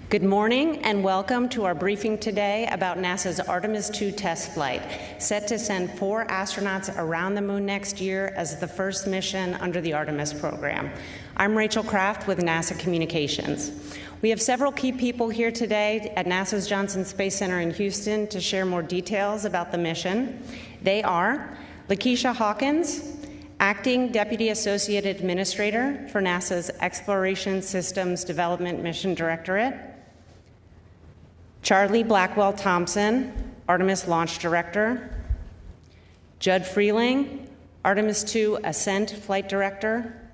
Good morning and welcome to our briefing today about NASA's Artemis II test flight, set to send 4 astronauts around the moon next year as the first mission under the Artemis program. I'm Rachel Kraft with NASA Communications. We have several key people here today at NASA's Johnson Space Center in Houston to share more details about the mission. They are Lakiesha Hawkins, Acting Deputy Associate Administrator for NASA's Exploration Systems Development Mission Directorate, Charlie Blackwell-Thompson, Artemis Launch Director, Judd Frieling, Artemis II Ascent Flight Director,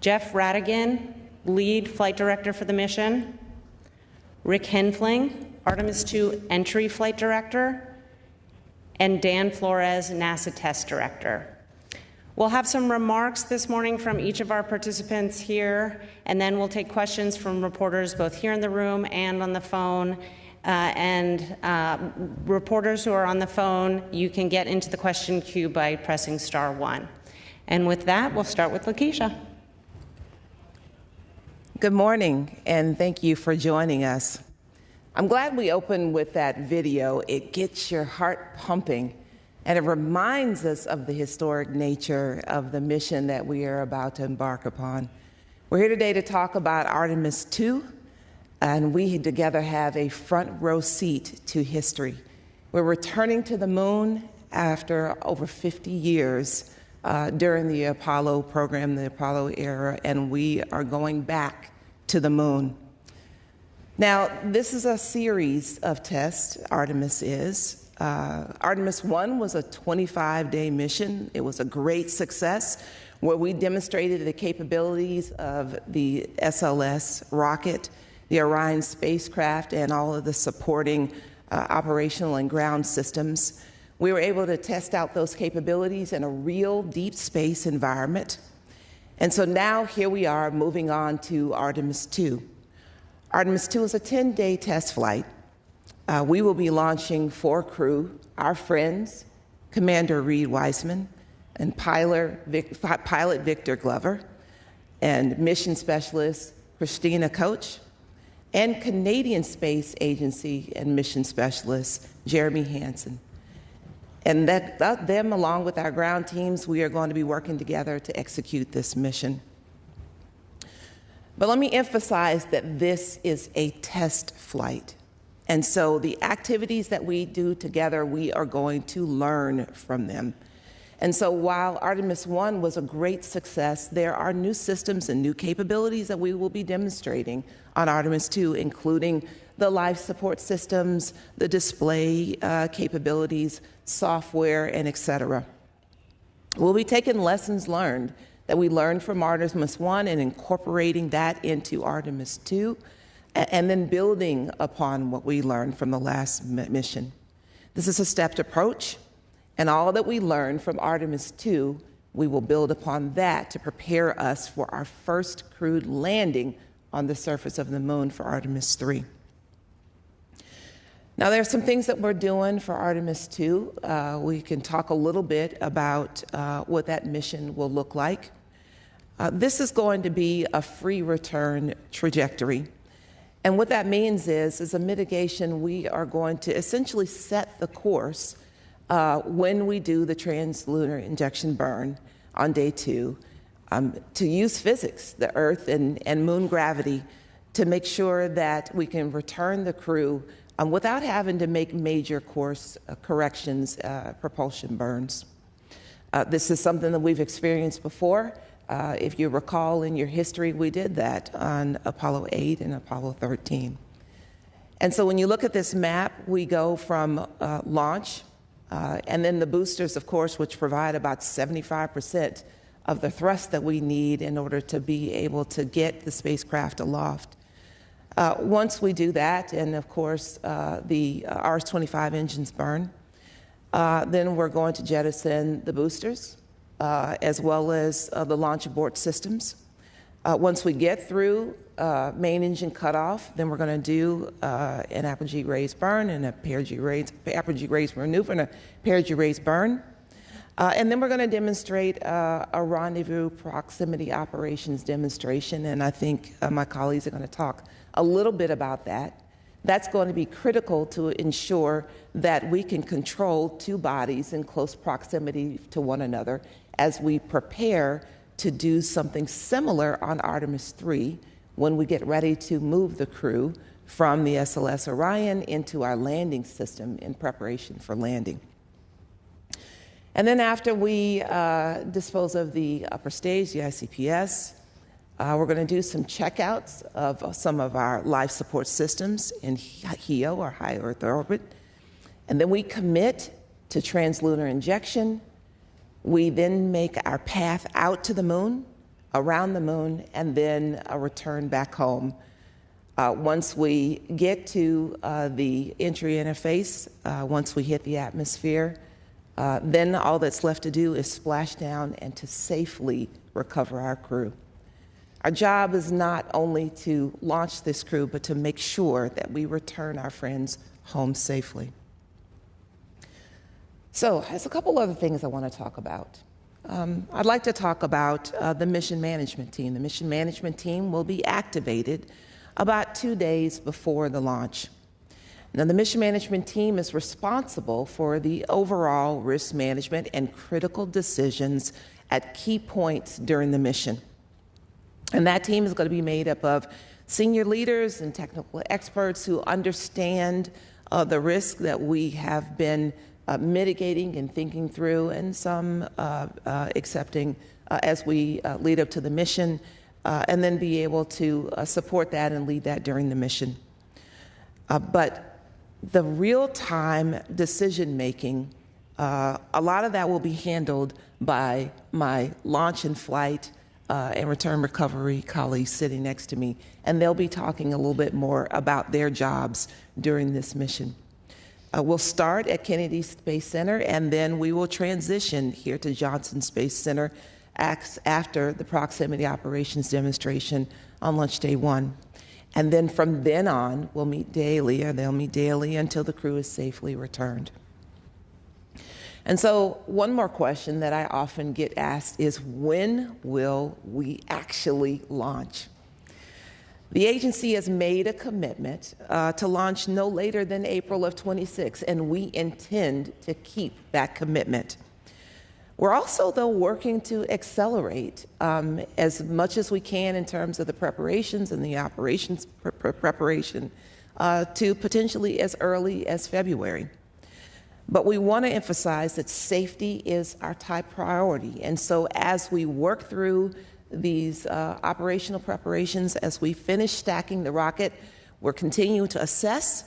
Jeff Radigan, Lead Flight Director for the mission, Rick Henfling, Artemis II Entry Flight Director, and Dan Flores, NASA Test Director. We'll have some remarks this morning from each of our participants here, and then we'll take questions from reporters both here in the room and on the phone. Reporters who are on the phone, you can get into the question queue by pressing *1. And with that, we'll start with Lakiesha. Good morning, and thank you for joining us. I'm glad we opened with that video. It gets your heart pumping. And it reminds us of the historic nature of the mission that we are about to embark upon. We're here today to talk about Artemis II, and we together have a front row seat to history. We're returning to the moon after over 50 years during the Apollo program, the Apollo era, and we are going back to the moon. Now, this is a series of tests, Artemis is. Artemis I was a 25-day mission. It was a great success where we demonstrated the capabilities of the SLS rocket, the Orion spacecraft, and all of the supporting operational and ground systems. We were able to test out those capabilities in a real deep space environment. And so now here we are moving on to Artemis II. Artemis II is a 10-day test flight. We will be launching 4 crew, our friends, Commander Reed Wiseman, and pilot Victor Glover, and mission specialist Christina Koch, and Canadian Space Agency and mission specialist Jeremy Hansen. And them, along with our ground teams, we are going to be working together to execute this mission. But let me emphasize that this is a test flight. And so the activities that we do together, we are going to learn from them. And so while Artemis I was a great success, there are new systems and new capabilities that we will be demonstrating on Artemis II, including the life support systems, the display capabilities, software, and et cetera. We'll be taking lessons learned that we learned from Artemis I and incorporating that into Artemis II, and then building upon what we learned from the last mission. This is a stepped approach, and all that we learned from Artemis II, we will build upon that to prepare us for our first crewed landing on the surface of the moon for Artemis III. Now, there are some things that we're doing for Artemis II. We can talk a little bit about what that mission will look like. This is going to be a free return trajectory. And what that means is a mitigation, we are going to essentially set the course when we do the translunar injection burn on day 2 to use physics, the Earth and moon gravity, to make sure that we can return the crew without having to make major course corrections, propulsion burns. This is something that we've experienced before. If you recall in your history, we did that on Apollo 8 and Apollo 13. And so when you look at this map, we go from launch, and then the boosters, of course, which provide about 75% of the thrust that we need in order to be able to get the spacecraft aloft. Once we do that, and of course the RS-25 engines burn, then we're going to jettison the boosters, as well as the launch abort systems. Once we get through main engine cutoff, then we're going to do an apogee raise burn and a perigee raise maneuver and a perigee raise burn. And then we're going to demonstrate a rendezvous proximity operations demonstration, and I think my colleagues are going to talk a little bit about that. That's going to be critical to ensure that we can control two bodies in close proximity to one another as we prepare to do something similar on Artemis II when we get ready to move the crew from the SLS Orion into our landing system in preparation for landing. And then after we dispose of the upper stage, the ICPS, we're going to do some checkouts of some of our life support systems in HEO, or high Earth orbit. And then we commit to translunar injection. We then make our path out to the moon, around the moon, and then a return back home. Once we get to the entry interface, once we hit the atmosphere, then all that's left to do is splash down and to safely recover our crew. Our job is not only to launch this crew, but to make sure that we return our friends home safely. So there's a couple other things I want to talk about. I'd like to talk about the mission management team. The mission management team will be activated about 2 days before the launch. Now, the mission management team is responsible for the overall risk management and critical decisions at key points during the mission. And that team is going to be made up of senior leaders and technical experts who understand the risk that we have been mitigating and thinking through, and some accepting as we lead up to the mission, and then be able to support that and lead that during the mission. But the real-time decision-making, a lot of that will be handled by my launch and flight and return recovery colleagues sitting next to me, and they'll be talking a little bit more about their jobs during this mission. We'll start at Kennedy Space Center, and then we will transition here to Johnson Space Center after the proximity operations demonstration on launch day 1. And then from then on, we'll meet daily, or they'll meet daily until the crew is safely returned. And so one more question that I often get asked is, when will we actually launch? The agency has made a commitment to launch no later than April of 26, and we intend to keep that commitment. We're also, though, working to accelerate as much as we can in terms of the preparations and the operations preparation to potentially as early as February. But we want to emphasize that safety is our top priority. And so as we work through these operational preparations, as we finish stacking the rocket, we're continuing to assess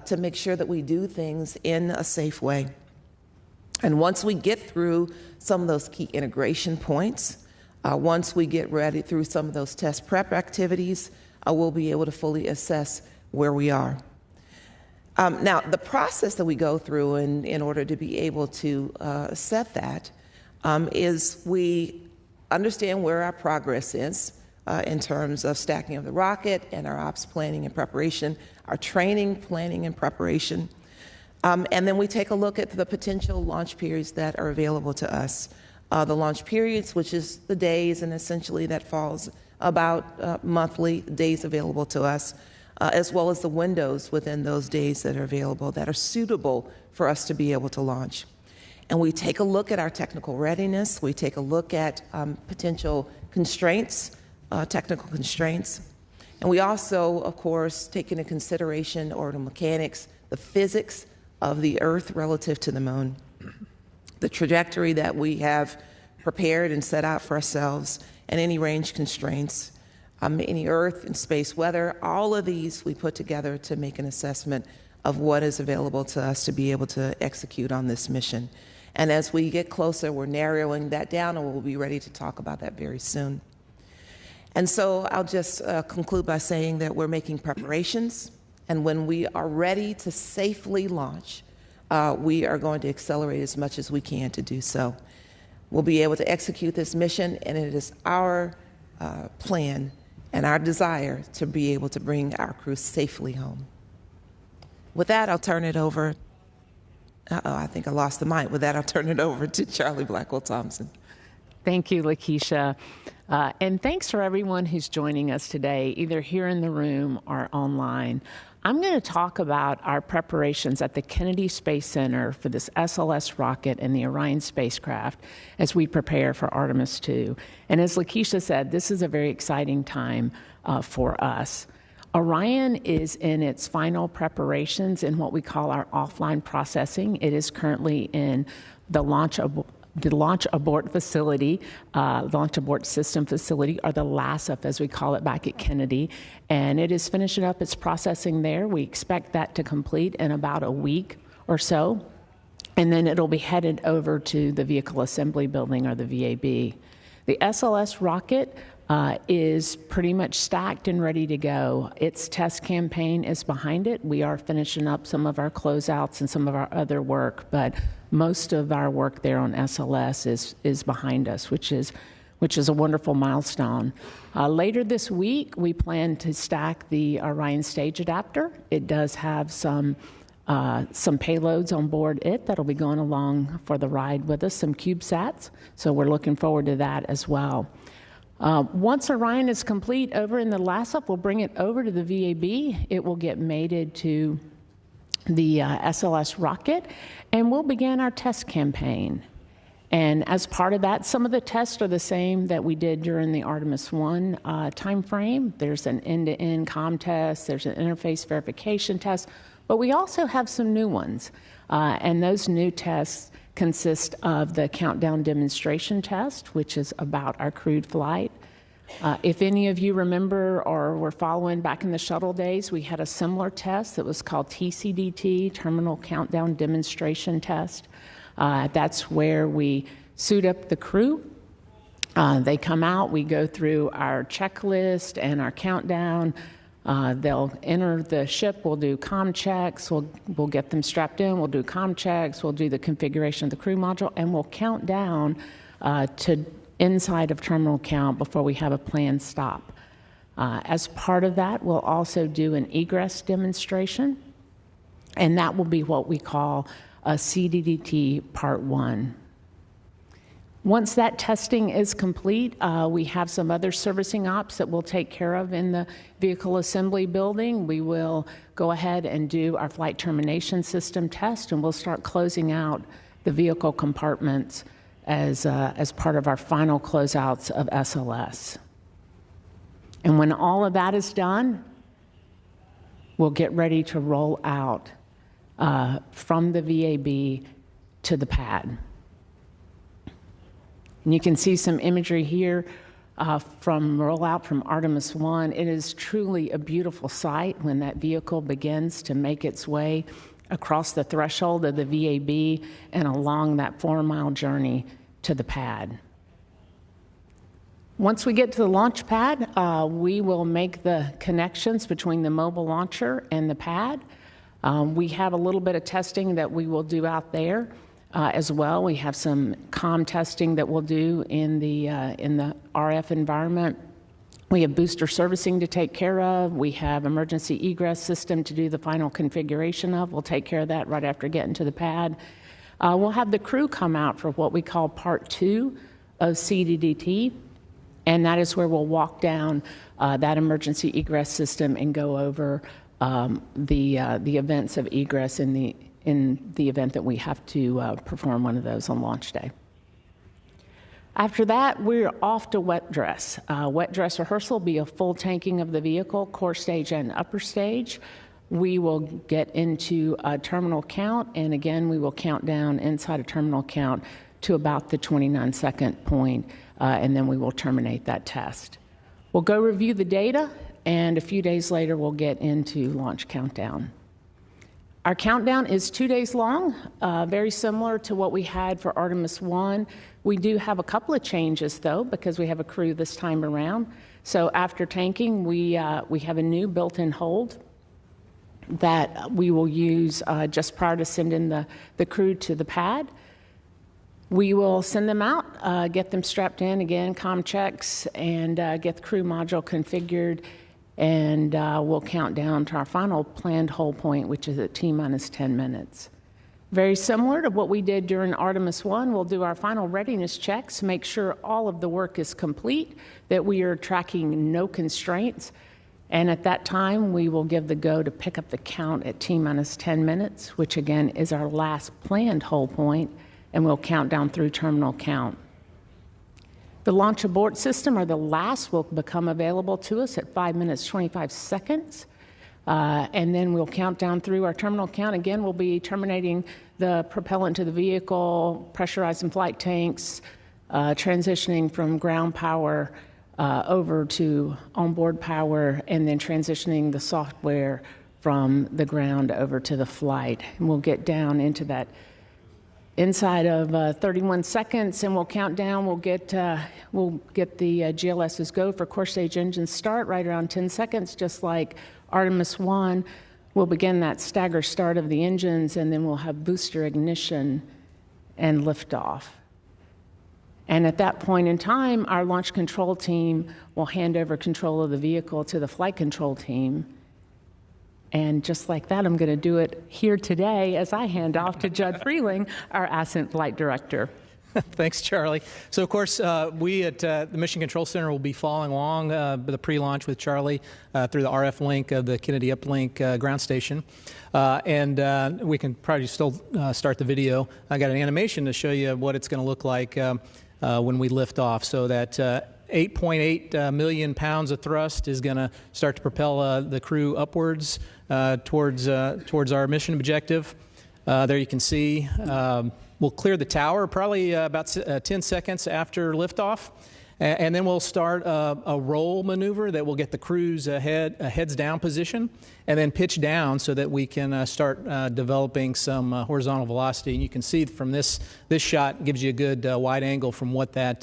to make sure that we do things in a safe way. And once we get through some of those key integration points, once we get ready through some of those test prep activities, we'll be able to fully assess where we are. Now, the process that we go through in order to be able to set that is we understand where our progress is in terms of stacking of the rocket and our ops planning and preparation, our training planning and preparation. And then we take a look at the potential launch periods that are available to us. The launch periods, which is the days, and essentially that falls about monthly days available to us, as well as the windows within those days that are available that are suitable for us to be able to launch. And we take a look at our technical readiness. We take a look at potential constraints, technical constraints. And we also, of course, take into consideration orbital mechanics, the physics of the Earth relative to the moon, the trajectory that we have prepared and set out for ourselves, and any range constraints, any Earth and space weather. All of these we put together to make an assessment of what is available to us to be able to execute on this mission. And as we get closer, we're narrowing that down, and we'll be ready to talk about that very soon. And so I'll just conclude by saying that we're making preparations, and when we are ready to safely launch, we are going to accelerate as much as we can to do so. We'll be able to execute this mission, and it is our plan and our desire to be able to bring our crew safely home. With that, I'll turn it over Uh-oh, I think I lost the mic. With that, I'll turn it over to Charlie Blackwell-Thompson. Thank you, Lakiesha. And thanks for everyone who's joining us today, either here in the room or online. I'm going to talk about our preparations at the Kennedy Space Center for this SLS rocket and the Orion spacecraft as we prepare for Artemis II. And as Lakiesha said, this is a very exciting time for us. Orion is in its final preparations in what we call our offline processing. It is currently in the launch abort facility, launch abort system facility, or the LASF as we call it back at Kennedy. And it is finishing up its processing there. We expect that to complete in about a week or so. And then it'll be headed over to the Vehicle Assembly Building, or the VAB. The SLS rocket is pretty much stacked and ready to go. Its test campaign is behind it. We are finishing up some of our closeouts and some of our other work, but most of our work there on SLS is behind us, which is a wonderful milestone. Later this week, we plan to stack the Orion stage adapter. It does have some payloads on board it that'll be going along for the ride with us, some CubeSats, so we're looking forward to that as well. Once Orion is complete over in the LASF, we'll bring it over to the VAB. It will get mated to the SLS rocket, and we'll begin our test campaign. And as part of that, some of the tests are the same that we did during the Artemis I timeframe. There's an end-to-end comm test, there's an interface verification test, but we also have some new ones. And those new tests consist of the countdown demonstration test, which is about our crewed flight. If any of you remember or were following back in the shuttle days, we had a similar test that was called TCDT, Terminal Countdown Demonstration Test. That's where we suit up the crew. They come out, we go through our checklist and our countdown. They'll enter the ship, we'll do comm checks, we'll get them strapped in, we'll do comm checks, we'll do the configuration of the crew module, and we'll count down to inside of terminal count before we have a planned stop. As part of that, we'll also do an egress demonstration, and that will be what we call a CDDT Part 1. Once that testing is complete, we have some other servicing ops that we'll take care of in the vehicle assembly building. We will go ahead and do our flight termination system test, and we'll start closing out the vehicle compartments as part of our final closeouts of SLS. And when all of that is done, we'll get ready to roll out from the VAB to the pad. And you can see some imagery here from rollout from Artemis I. It is truly a beautiful sight when that vehicle begins to make its way across the threshold of the VAB and along that 4-mile journey to the pad. Once we get to the launch pad, we will make the connections between the mobile launcher and the pad. We have a little bit of testing that we will do out there. As well, we have some comm testing that we'll do in the RF environment. We have booster servicing to take care of. We have emergency egress system to do the final configuration of. We'll take care of that right after getting to the pad. We'll have the crew come out for what we call Part 2 of CDDT, and that is where we'll walk down that emergency egress system and go over the events of egress in the event that we have to perform one of those on launch day. After that, we're off to wet dress. Wet dress rehearsal will be a full tanking of the vehicle, core stage and upper stage. We will get into a terminal count, and again, we will count down inside a terminal count to about the 29-second point, and then we will terminate that test. We'll go review the data, and a few days later, we'll get into launch countdown. Our countdown is 2 days long, very similar to what we had for Artemis I. We do have a couple of changes, though, because we have a crew this time around. So after tanking, we have a new built-in hold that we will use just prior to sending the crew to the pad. We will send them out, get them strapped in, again, comm checks, and get the crew module configured, and we'll count down to our final planned hold point, which is at T-minus 10 minutes. Very similar to what we did during Artemis I, we'll do our final readiness checks, make sure all of the work is complete, that we are tracking no constraints. And at that time, we will give the go to pick up the count at T-minus 10 minutes, which again is our last planned hold point, and we'll count down through terminal count. The launch abort system, or the LASS, will become available to us at 5 minutes 25 seconds. And then we'll count down through our terminal count. Again, we'll be terminating the propellant to the vehicle, pressurizing flight tanks, transitioning from ground power over to onboard power, and then transitioning the software from the ground over to the flight. And we'll get down into that inside of 31 seconds, and we'll count down. We'll get the GLS's go for core stage engine start right around 10 seconds, just like Artemis I. We'll begin that stagger start of the engines, and then we'll have booster ignition and liftoff. And at that point in time, our launch control team will hand over control of the vehicle to the flight control team. And just like that, I'm going to do it here today as I hand off to Judd Frieling, our Ascent Flight Director. Thanks, Charlie. So, of course, we at the Mission Control Center will be following along the pre-launch with Charlie through the RF link of the Kennedy Uplink ground station. And we can probably still start the video. I got an animation to show you what it's going to look like when we lift off. So that 8.8 million pounds of thrust is going to start to propel the crew upwards towards our mission objective. There you can see. We'll clear the tower probably about 10 seconds after liftoff, and then we'll start a roll maneuver that will get the crew's heads down position, and then pitch down so that we can start developing some horizontal velocity. And you can see from this shot gives you a good wide angle from what that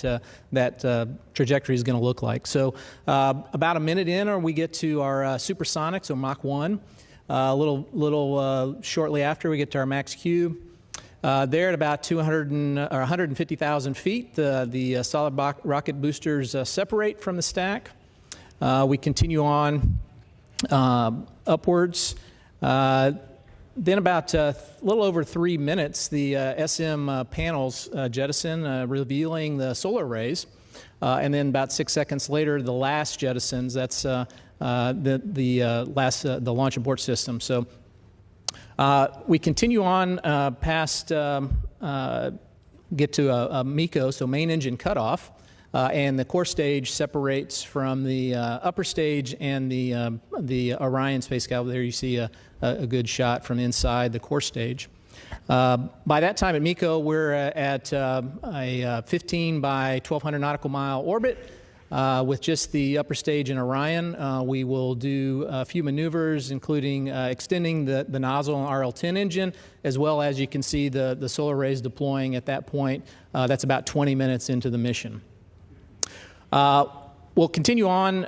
trajectory is going to look like. So about a minute in, or we get to our supersonic, so Mach 1. A little shortly after, we get to our max Q. There at about 150,000 feet, the solid rocket boosters separate from the stack. We continue on upwards. Then about a little over 3 minutes, the SM panels jettison, revealing the solar arrays. And then about 6 seconds later, the last jettisons. That's the launch abort system. So we continue on past, get to a MECO, so main engine cutoff, and the core stage separates from the upper stage and the Orion space capsule. There you see a good shot from inside the core stage. By that time at MECO, we're at a 15 by 1,200 nautical mile orbit. With just the upper stage in Orion, we will do a few maneuvers, including extending the nozzle on RL-10 engine, as well as you can see the solar arrays deploying at that point. That's about 20 minutes into the mission. We'll continue on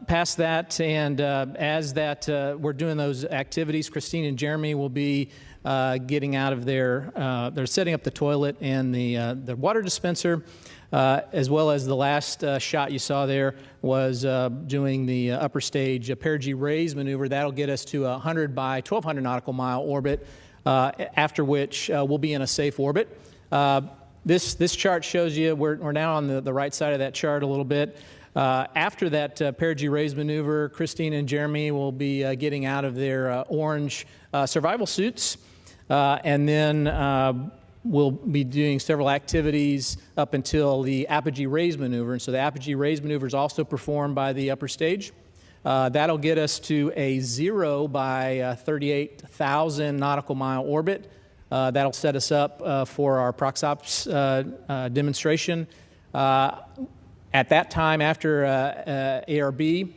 past that, and as we're doing those activities, Christine and Jeremy will be getting out of their, they're setting up the toilet and the water dispenser. As well as the last shot you saw there was doing the upper stage perigee raise maneuver. That'll get us to a 100 by 1,200 nautical mile orbit, after which we'll be in a safe orbit. This chart shows you, we're now on the right side of that chart a little bit. After that perigee raise maneuver, Christine and Jeremy will be getting out of their orange survival suits, and then we'll be doing several activities up until the apogee raise maneuver. And so the apogee raise maneuver is also performed by the upper stage. That'll get us to a 0 by 38,000 nautical mile orbit. That'll set us up for our ProxOps demonstration. At that time, after ARB,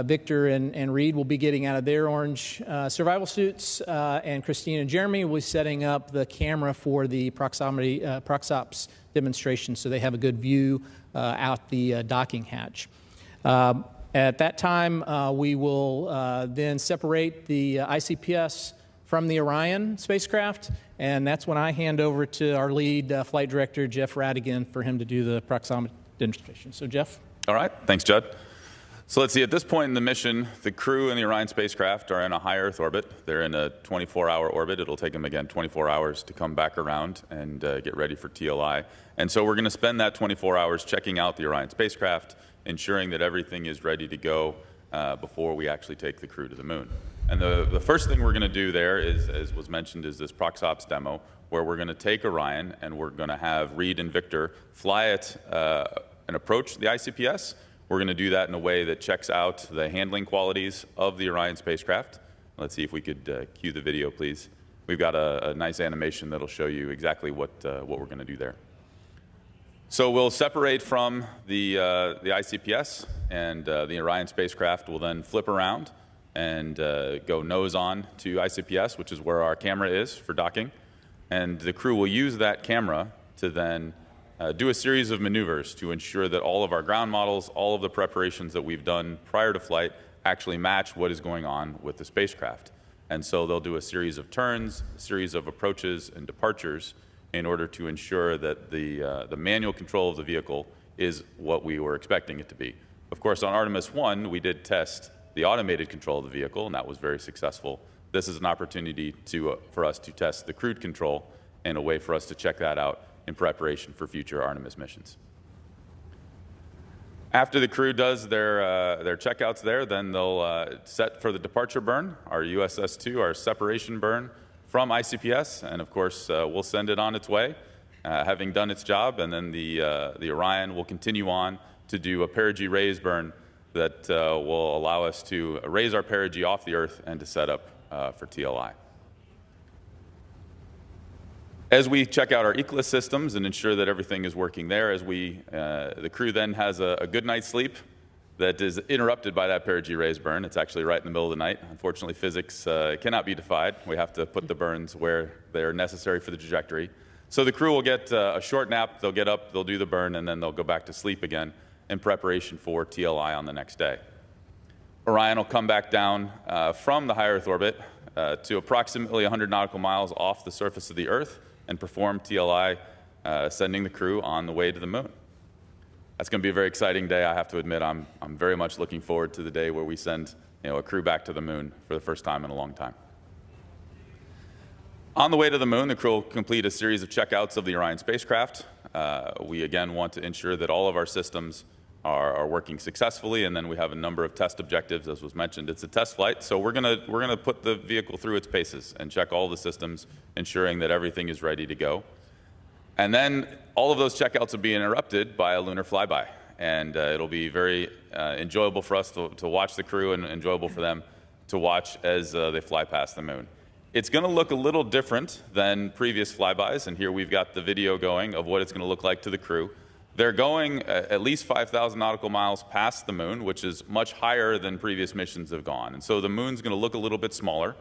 Victor and Reed will be getting out of their orange survival suits, and Christine and Jeremy will be setting up the camera for the ProxOps demonstration, so they have a good view out the docking hatch. At that time, we will then separate the ICPS from the Orion spacecraft, and that's when I hand over to our lead flight director, Jeff Radigan, for him to do the ProxOps demonstration. So, Jeff? All right. Thanks, Judd. So let's see, at this point in the mission, the crew and the Orion spacecraft are in a high Earth orbit. They're in a 24-hour orbit. It'll take them, again, 24 hours to come back around and get ready for TLI. And so we're going to spend that 24 hours checking out the Orion spacecraft, ensuring that everything is ready to go before we actually take the crew to the moon. And the first thing we're going to do there is, as was mentioned, is this ProxOps demo, where we're going to take Orion and we're going to have Reed and Victor fly it and approach the ICPS. We're going to do that in a way that checks out the handling qualities of the Orion spacecraft. Let's see if we could cue the video, please. We've got a nice animation that'll show you exactly what we're going to do there. So we'll separate from the ICPS, and the Orion spacecraft will then flip around and go nose on to ICPS, which is where our camera is for docking. And the crew will use that camera to then do a series of maneuvers to ensure that all of our ground models, all of the preparations that we've done prior to flight actually match what is going on with the spacecraft. And so they'll do a series of turns, a series of approaches and departures in order to ensure that the manual control of the vehicle is what we were expecting it to be. Of course, on Artemis I, we did test the automated control of the vehicle, and that was very successful. This is an opportunity for us to test the crewed control and a way for us to check that out in preparation for future Artemis missions. After the crew does their checkouts there, then they'll set for the departure burn, our USS-2, our separation burn from ICPS, and of course we'll send it on its way, having done its job, and then the Orion will continue on to do a perigee raise burn that will allow us to raise our perigee off the Earth and to set up for TLI. As we check out our ECLIS systems and ensure that everything is working there, the crew then has a good night's sleep that is interrupted by that perigee raise burn. It's actually right in the middle of the night. Unfortunately, physics cannot be defied. We have to put the burns where they're necessary for the trajectory. So the crew will get a short nap, they'll get up, they'll do the burn, and then they'll go back to sleep again in preparation for TLI on the next day. Orion will come back down from the high Earth orbit to approximately 100 nautical miles off the surface of the Earth and perform TLI, sending the crew on the way to the moon. That's going to be a very exciting day. I have to admit, I'm very much looking forward to the day where we send a crew back to the moon for the first time in a long time. On the way to the moon, the crew will complete a series of checkouts of the Orion spacecraft. We again want to ensure that all of our systems are working successfully, and then we have a number of test objectives, as was mentioned. It's a test flight, so we're gonna put the vehicle through its paces and check all the systems, ensuring that everything is ready to go. And then all of those checkouts will be interrupted by a lunar flyby, and it'll be very enjoyable for us to watch the crew and enjoyable for them to watch as they fly past the moon. It's going to look a little different than previous flybys, and here we've got the video going of what it's going to look like to the crew. They're going at least 5,000 nautical miles past the moon, which is much higher than previous missions have gone. And so the moon's going to look a little bit smaller.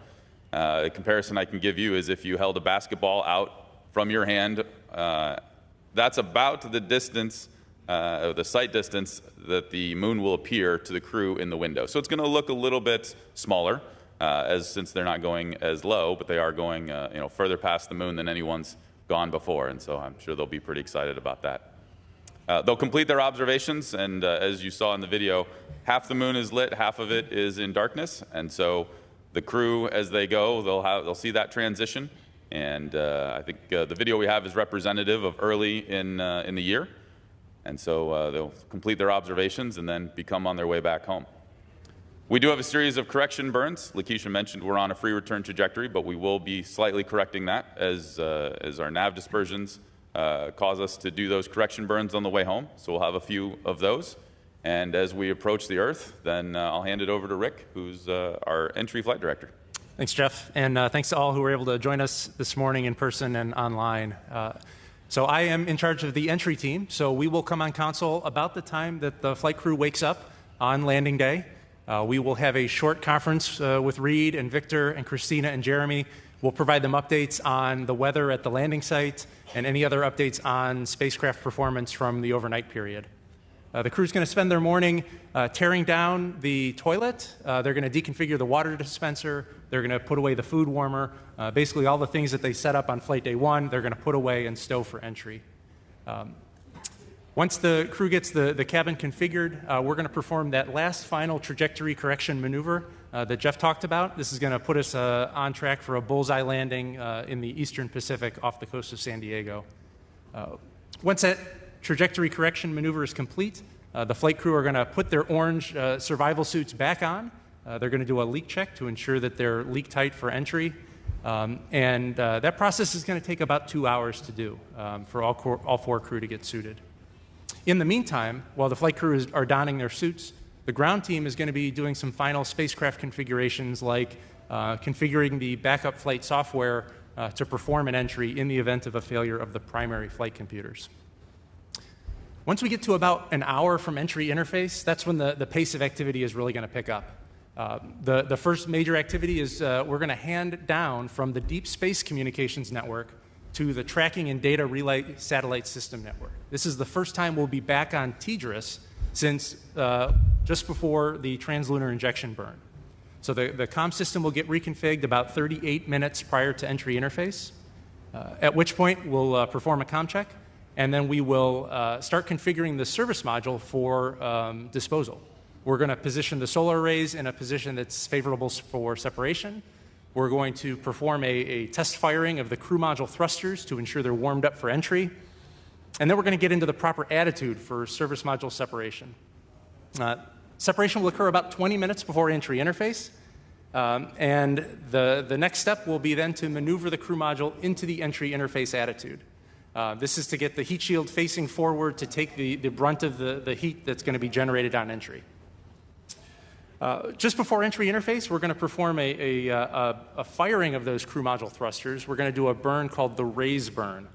A comparison I can give you is if you held a basketball out from your hand, that's about the distance, the sight distance that the moon will appear to the crew in the window. So it's going to look a little bit smaller, since they're not going as low, but they are going further past the moon than anyone's gone before. And so I'm sure they'll be pretty excited about that. They'll complete their observations, and as you saw in the video, half the moon is lit, half of it is in darkness, and so the crew, as they go, they'll see that transition, and I think the video we have is representative of early in the year, and so they'll complete their observations and then become on their way back home. We do have a series of correction burns. Lakiesha mentioned we're on a free return trajectory, but we will be slightly correcting that as our nav dispersions cause us to do those correction burns on the way home. So we'll have a few of those. And as we approach the Earth, then I'll hand it over to Rick, who's our entry flight director. Thanks, Jeff. And thanks to all who were able to join us this morning in person and online. So I am in charge of the entry team. So we will come on console about the time that the flight crew wakes up on landing day. We will have a short conference with Reed and Victor and Christina and Jeremy. We'll provide them updates on the weather at the landing site and any other updates on spacecraft performance from the overnight period. The crew's going to spend their morning tearing down the toilet. They're going to deconfigure the water dispenser. They're going to put away the food warmer. Basically all the things that they set up on flight day one, they're going to put away and stow for entry. Once the crew gets the cabin configured, we're going to perform that last final trajectory correction maneuver that Jeff talked about. This is going to put us on track for a bullseye landing in the Eastern Pacific off the coast of San Diego. Once that trajectory correction maneuver is complete, the flight crew are going to put their orange survival suits back on. They're going to do a leak check to ensure that they're leak tight for entry. And that process is going to take about 2 hours to do for all four crew to get suited. In the meantime, while the flight crew are donning their suits, the ground team is going to be doing some final spacecraft configurations like configuring the backup flight software to perform an entry in the event of a failure of the primary flight computers. Once we get to about an hour from entry interface, that's when the pace of activity is really going to pick up. The first major activity is we're going to hand down from the Deep Space Communications Network to the Tracking and Data Relay Satellite System Network. This is the first time we'll be back on TDRS since just before the translunar injection burn. So the comm system will get reconfigured about 38 minutes prior to entry interface, at which point we'll perform a comm check, and then we will start configuring the service module for disposal. We're going to position the solar arrays in a position that's favorable for separation. We're going to perform a test firing of the crew module thrusters to ensure they're warmed up for entry. And then we're going to get into the proper attitude for service module separation. Separation will occur about 20 minutes before entry interface. And the next step will be then to maneuver the crew module into the entry interface attitude. This is to get the heat shield facing forward to take the brunt of the heat that's going to be generated on entry. Just before entry interface, we're going to perform a firing of those crew module thrusters. We're going to do a burn called the raise burn.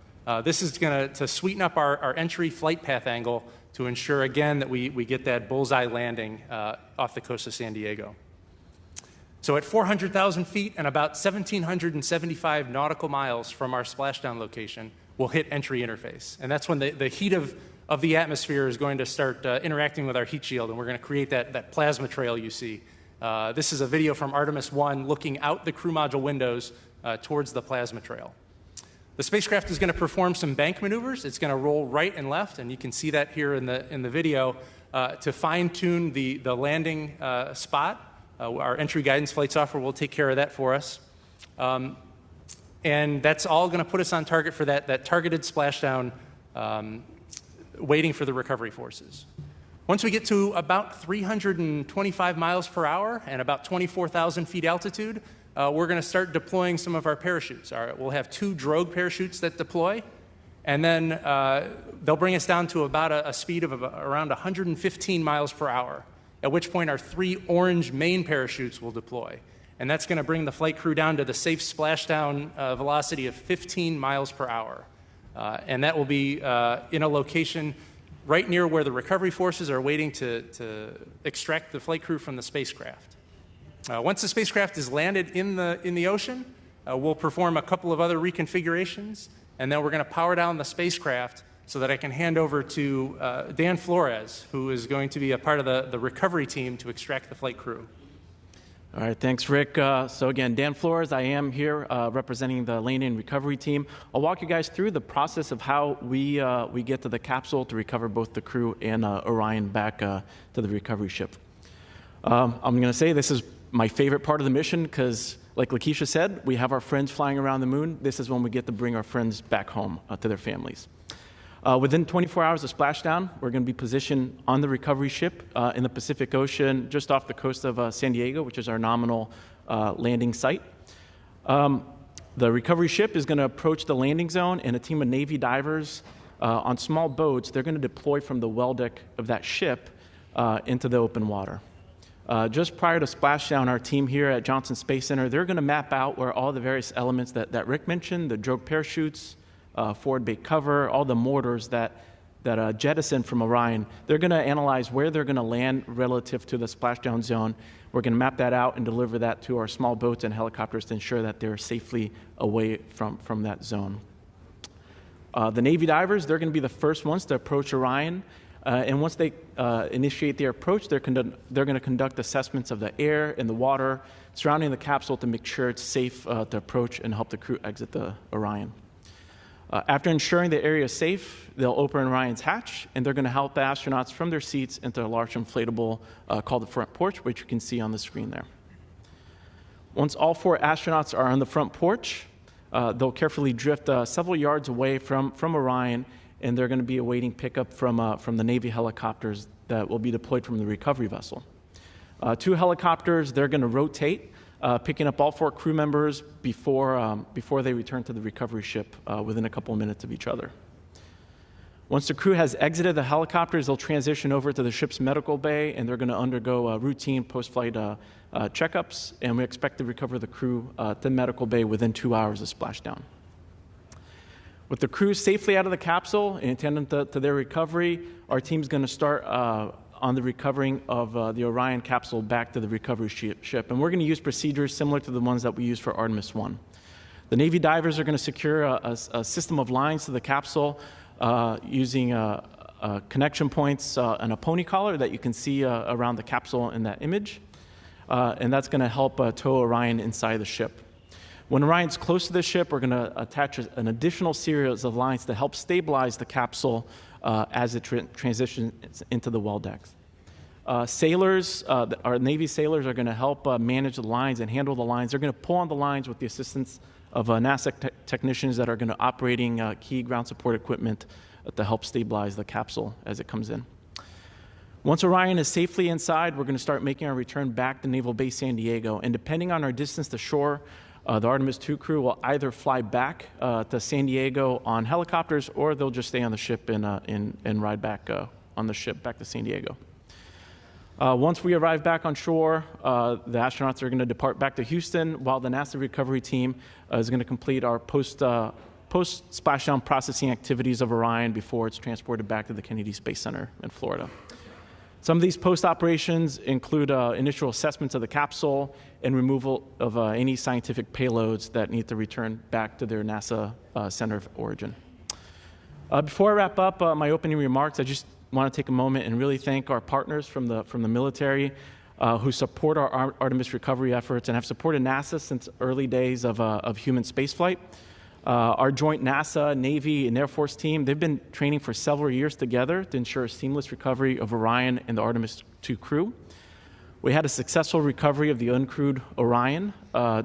This is going to sweeten up our entry flight path angle to ensure, again, that we get that bullseye landing off the coast of San Diego. So at 400,000 feet and about 1,775 nautical miles from our splashdown location, we'll hit entry interface. And that's when the heat of the atmosphere is going to start interacting with our heat shield, and we're going to create that plasma trail you see. This is a video from Artemis I looking out the crew module windows towards the plasma trail. The spacecraft is going to perform some bank maneuvers. It's going to roll right and left, and you can see that here in the video, to fine-tune the landing spot. Our entry guidance flight software will take care of that for us. And that's all going to put us on target for that targeted splashdown, waiting for the recovery forces. Once we get to about 325 miles per hour and about 24,000 feet altitude, we're going to start deploying some of our parachutes. We'll have 2 drogue parachutes that deploy, and then they'll bring us down to about a speed of around 115 miles per hour, at which point our 3 orange main parachutes will deploy. And that's going to bring the flight crew down to the safe splashdown velocity of 15 miles per hour. And that will be in a location right near where the recovery forces are waiting to extract the flight crew from the spacecraft. Once the spacecraft is landed in the ocean, we'll perform a couple of other reconfigurations, and then we're going to power down the spacecraft so that I can hand over to Dan Flores, who is going to be a part of the recovery team to extract the flight crew. All right, thanks, Rick. So again, Dan Flores, I am here representing the landing and recovery team. I'll walk you guys through the process of how we get to the capsule to recover both the crew and Orion back to the recovery ship. I'm going to say this is my favorite part of the mission because, like Lakiesha said, we have our friends flying around the moon. This is when we get to bring our friends back home to their families. Within 24 hours of splashdown, we're going to be positioned on the recovery ship in the Pacific Ocean, just off the coast of San Diego, which is our nominal landing site. The recovery ship is going to approach the landing zone, and a team of Navy divers on small boats, they're going to deploy from the well deck of that ship into the open water. Just prior to splashdown, our team here at Johnson Space Center, they're going to map out where all the various elements that Rick mentioned, the drogue parachutes, forward bait cover, all the mortars that jettison from Orion, they're going to analyze where they're going to land relative to the splashdown zone. We're going to map that out and deliver that to our small boats and helicopters to ensure that they're safely away from that zone. The Navy divers, they're going to be the first ones to approach Orion. And once they initiate their approach, they're going to conduct assessments of the air and the water surrounding the capsule to make sure it's safe to approach and help the crew exit the Orion. After ensuring the area is safe, they'll open Orion's hatch, and they're going to help the astronauts from their seats into a large inflatable called the front porch, which you can see on the screen there. Once all 4 astronauts are on the front porch, they'll carefully drift several yards away from Orion, and they're going to be awaiting pickup from the Navy helicopters that will be deployed from the recovery vessel. 2 helicopters, they're going to rotate, picking up all 4 crew members before they return to the recovery ship within a couple of minutes of each other. Once the crew has exited the helicopters, they'll transition over to the ship's medical bay, and they're going to undergo routine post-flight checkups, and we expect to recover the crew to the medical bay within 2 hours of splashdown. With the crew safely out of the capsule and attending to their recovery, our team's going to start on the recovering of the Orion capsule back to the recovery ship. And we're going to use procedures similar to the ones that we used for Artemis I. The Navy divers are going to secure a system of lines to the capsule using connection points and a pony collar that you can see around the capsule in that image. And that's going to help tow Orion inside the ship. When Orion's close to the ship, we're going to attach an additional series of lines to help stabilize the capsule as it transitions into the well decks. Sailors, our Navy sailors, are going to help manage the lines and handle the lines. They're going to pull on the lines with the assistance of NASA technicians that are going to operating key ground support equipment to help stabilize the capsule as it comes in. Once Orion is safely inside, we're going to start making our return back to Naval Base San Diego. And depending on our distance to shore, the Artemis II crew will either fly back to San Diego on helicopters, or they'll just stay on the ship and ride back on the ship back to San Diego. Once we arrive back on shore, the astronauts are going to depart back to Houston, while the NASA recovery team is going to complete our post-splashdown processing activities of Orion before it's transported back to the Kennedy Space Center in Florida. Some of these post-operations include initial assessments of the capsule and removal of any scientific payloads that need to return back to their NASA center of origin. Before I wrap up my opening remarks, I just want to take a moment and really thank our partners from the military who support our Artemis recovery efforts and have supported NASA since early days of human spaceflight. Our joint NASA, Navy, and Air Force team, they've been training for several years together to ensure a seamless recovery of Orion and the Artemis II crew. We had a successful recovery of the uncrewed Orion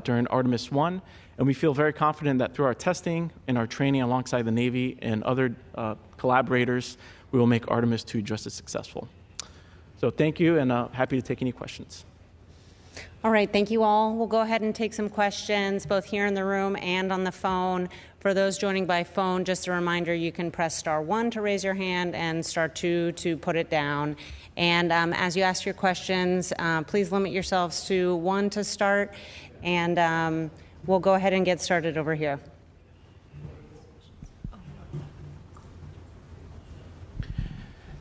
during Artemis I, and we feel very confident that through our testing and our training alongside the Navy and other collaborators, we will make Artemis II just as successful. So thank you, and happy to take any questions. All right, thank you all. We'll go ahead and take some questions, both here in the room and on the phone. For those joining by phone, just a reminder, you can press *1 to raise your hand and *2 to put it down. And as you ask your questions, please limit yourselves to 1 to start, and we'll go ahead and get started over here.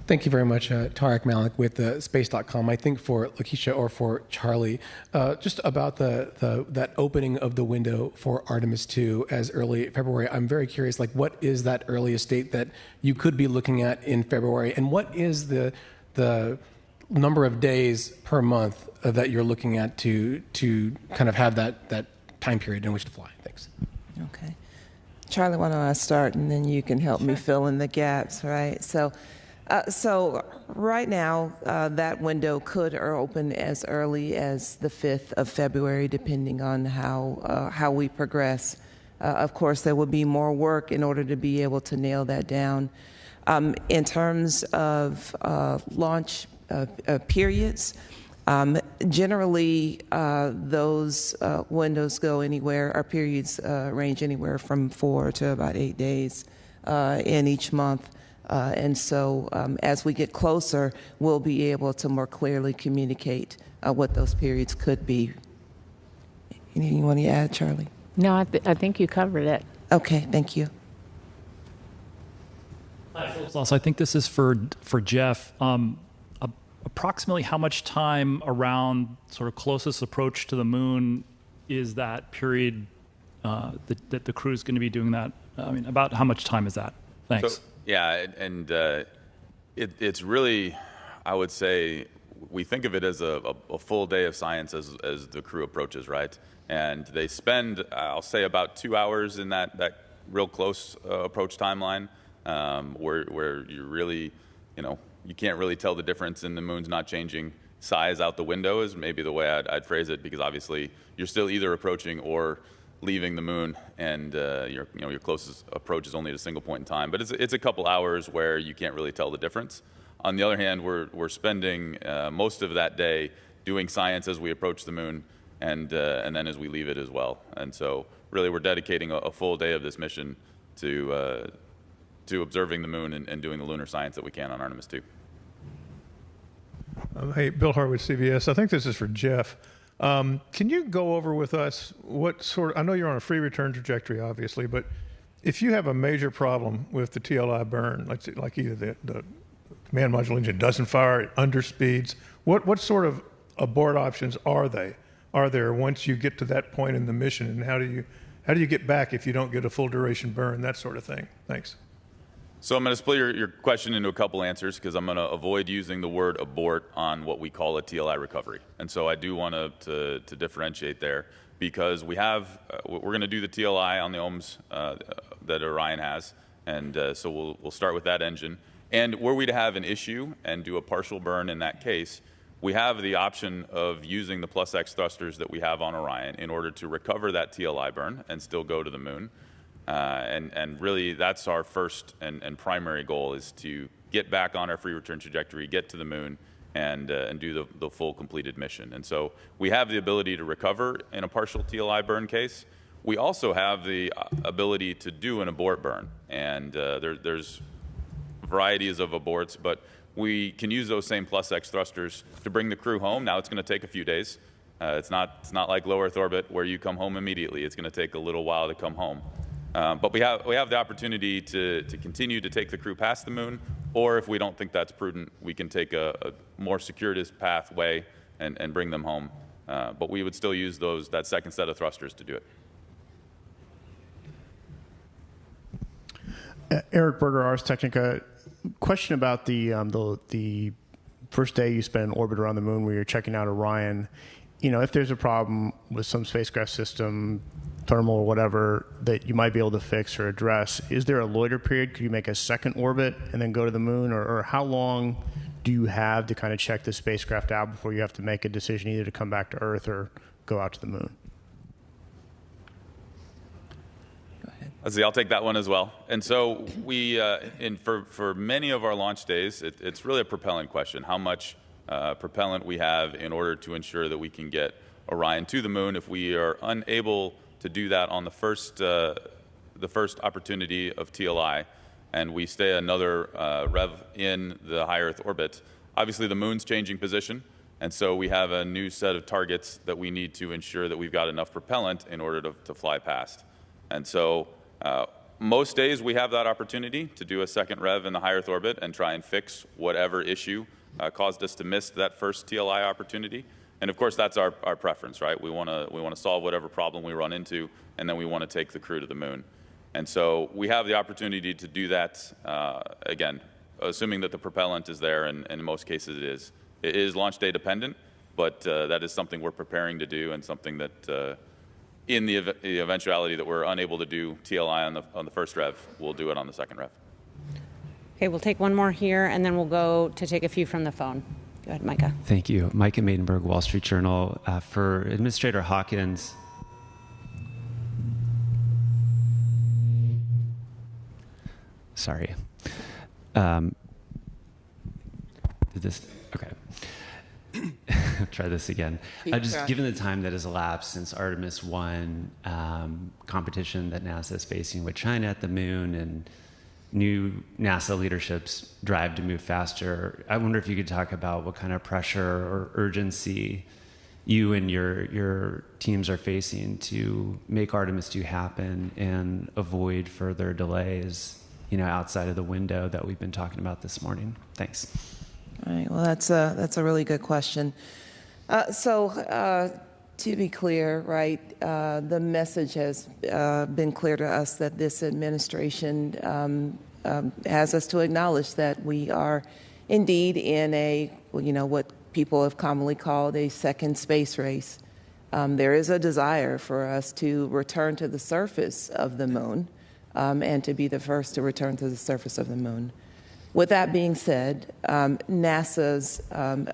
Thank you very much, Tarek Malik with Space.com. I think for Lakiesha or for Charlie, just about that opening of the window for Artemis II as early February. I'm very curious, like, what is that earliest date that you could be looking at in February, and what is the number of days per month that you're looking at to kind of have that time period in which to fly? Thanks. Okay, Charlie, why don't I start, and then you can help me fill in the gaps, right? So right now, that window could open as early as the 5th of February, depending on how we progress. Of course, there will be more work in order to be able to nail that down. In terms of launch periods, generally those windows go anywhere, our periods range anywhere from 4 to about 8 days in each month. And so as we get closer, we'll be able to more clearly communicate what those periods could be. Anything you want to add, Charlie? No, I think you covered it. Okay, thank you. So I think this is for Jeff. Approximately how much time around sort of closest approach to the moon is that period that the crew is going to be doing that? I mean, about how much time is that? Thanks. So, yeah, and it's really, I would say, we think of it as a full day of science as the crew approaches, right? And they spend, I'll say, about 2 hours in that real close approach timeline, where you really, you can't really tell the difference in the moon's not changing size out the window is maybe the way I'd phrase it, because obviously you're still either approaching or leaving the moon, and your closest approach is only at a single point in time. But it's a couple hours where you can't really tell the difference. On the other hand, we're spending most of that day doing science as we approach the moon, and then as we leave it as well. And so really we're dedicating a full day of this mission to observing the moon and doing the lunar science that we can on Artemis II. Hey, Bill Harwood, CBS. I think this is for Jeff. Can you go over with us I know you're on a free return trajectory, obviously, but if you have a major problem with the TLI burn, like either the command module engine doesn't fire, it underspeeds, what sort of abort options are there once you get to that point in the mission, and how do you get back if you don't get a full duration burn, that sort of thing? Thanks. So I'm going to split your question into a couple answers, because I'm going to avoid using the word abort on what we call a TLI recovery. And so I do want to differentiate there, because we're going to do the TLI on the OMS that Orion has, and so we'll start with that engine. And were we to have an issue and do a partial burn in that case, we have the option of using the +X thrusters that we have on Orion in order to recover that TLI burn and still go to the moon. And really, that's our first and primary goal, is to get back on our free return trajectory, get to the moon, and do the full completed mission. And so we have the ability to recover in a partial TLI burn case. We also have the ability to do an abort burn, and there's varieties of aborts, but we can use those same +X thrusters to bring the crew home. Now it's going to take a few days. It's not like low Earth orbit where you come home immediately. It's going to take a little while to come home. But we have the opportunity to continue to take the crew past the moon, or if we don't think that's prudent, we can take a more circuitous pathway and bring them home. But we would still use that second set of thrusters to do it. Eric Berger, Ars Technica. Question about the first day you spent in orbit around the moon where you're checking out Orion. If there's a problem with some spacecraft system, thermal or whatever, that you might be able to fix or address, is there a loiter period? Could you make a second orbit and then go to the moon? Or how long do you have to kind of check the spacecraft out before you have to make a decision either to come back to Earth or go out to the moon? Let's see, I'll take that one as well. And so for many of our launch days, it's really a propellant question. How much propellant we have in order to ensure that we can get Orion to the moon. If we are unable to do that on the first opportunity of TLI, and we stay another rev in the high Earth orbit, obviously the moon's changing position, and so we have a new set of targets that we need to ensure that we've got enough propellant in order to fly past. And so most days we have that opportunity to do a second rev in the high Earth orbit and try and fix whatever issue caused us to miss that first TLI opportunity. And of course, that's our preference, right? We want to solve whatever problem we run into, and then we want to take the crew to the moon. And so we have the opportunity to do that, again, assuming that the propellant is there, and in most cases it is. It is launch day dependent, but that is something we're preparing to do, and something that in the eventuality that we're unable to do TLI on the first rev, we'll do it on the second rev. Okay, we'll take one more here, and then we'll go to take a few from the phone. Go ahead, Micah. Thank you. Micah Maidenberg, Wall Street Journal. For Administrator Hawkins, sorry. Okay. Try this again. Just given the time that has elapsed since Artemis I, competition that NASA is facing with China at the moon, and new NASA leadership's drive to move faster, I wonder if you could talk about what kind of pressure or urgency you and your teams are facing to make Artemis II happen and avoid further delays, outside of the window that we've been talking about this morning. Thanks. All right. Well, that's a really good question. To be clear, right, the message has been clear to us that this administration has us to acknowledge that we are indeed in what people have commonly called a second space race. There is a desire for us to return to the surface of the moon and to be the first to return to the surface of the moon. With that being said, NASA's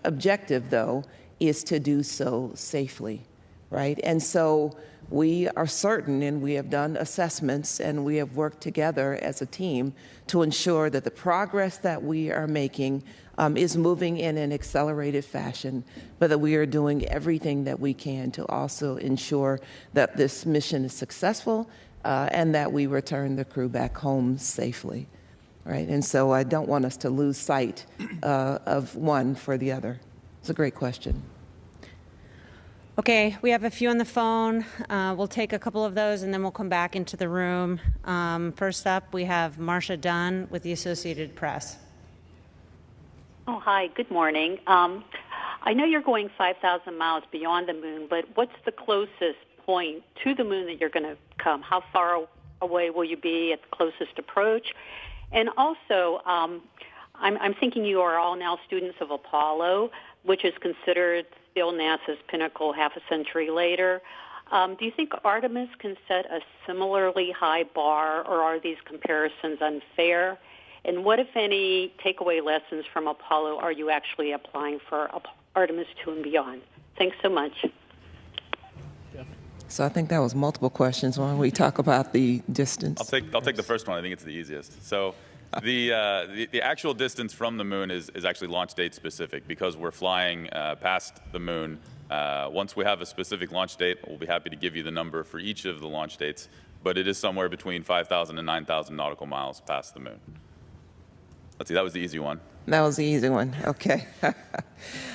objective, though, is to do so safely, right? And so we are certain, and we have done assessments, and we have worked together as a team to ensure that the progress that we are making is moving in an accelerated fashion, but that we are doing everything that we can to also ensure that this mission is successful and that we return the crew back home safely, right? And so I don't want us to lose sight of one for the other. It's a great question. Okay, we have a few on the phone. We'll take a couple of those and then we'll come back into the room. First up, we have Marcia Dunn with the Associated Press. Oh, hi, good morning. I know you're going 5,000 miles beyond the moon, but what's the closest point to the moon that you're going to come? How far away will you be at the closest approach? And also, I'm thinking you are all now students of Apollo, which is considered still NASA's pinnacle half a century later. Do you think Artemis can set a similarly high bar, or are these comparisons unfair? And what, if any, takeaway lessons from Apollo are you actually applying for Artemis II and beyond? Thanks so much. So I think that was multiple questions. Why don't we talk about the distance? I'll take the first one. I think it's the easiest. So the actual distance from the moon is actually launch date specific because we're flying past the moon. Once we have a specific launch date, we'll be happy to give you the number for each of the launch dates, but it is somewhere between 5,000 and 9,000 nautical miles past the moon. Let's see, that was the easy one. That was the easy one. Okay.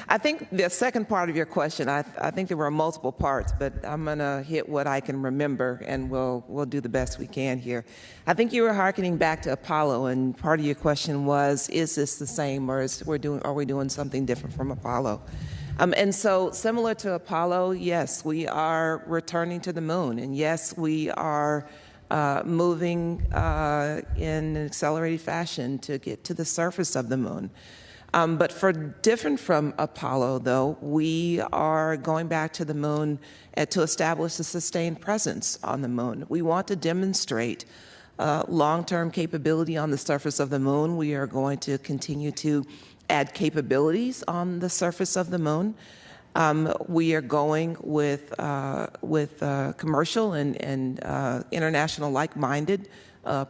I think the second part of your question, I think there were multiple parts, but I'm going to hit what I can remember, and we'll do the best we can here. I think you were hearkening back to Apollo, and part of your question was, is this the same, or are we doing something different from Apollo? And so similar to Apollo, yes, we are returning to the moon, and yes, we are moving in an accelerated fashion to get to the surface of the moon. But for different from Apollo, though, we are going back to the moon to establish a sustained presence on the moon. We want to demonstrate long-term capability on the surface of the moon. We are going to continue to add capabilities on the surface of the moon. We are going with commercial and international like-minded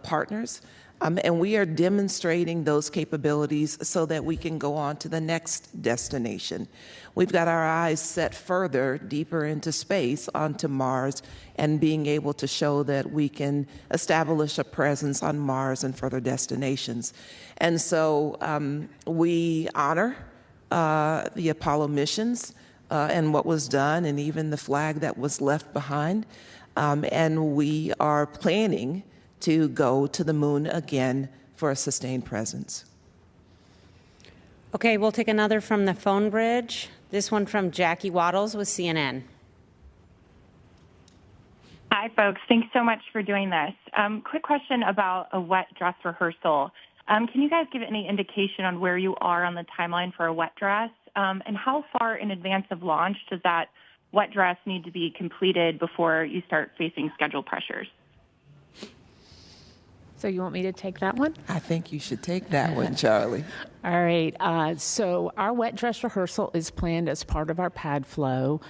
partners, and we are demonstrating those capabilities so that we can go on to the next destination. We've got our eyes set further, deeper into space, onto Mars, and being able to show that we can establish a presence on Mars and further destinations. And so we honor the Apollo missions, and what was done, and even the flag that was left behind. And we are planning to go to the moon again for a sustained presence. Okay, we'll take another from the phone bridge. This one from Jackie Waddles with CNN. Hi, folks. Thanks so much for doing this. Quick question about a wet dress rehearsal. Can you guys give any indication on where you are on the timeline for a wet dress? And how far in advance of launch does that wet dress need to be completed before you start facing schedule pressures? So you want me to take that one? I think you should take that one, Charlie. All right. So our wet dress rehearsal is planned as part of our pad flow.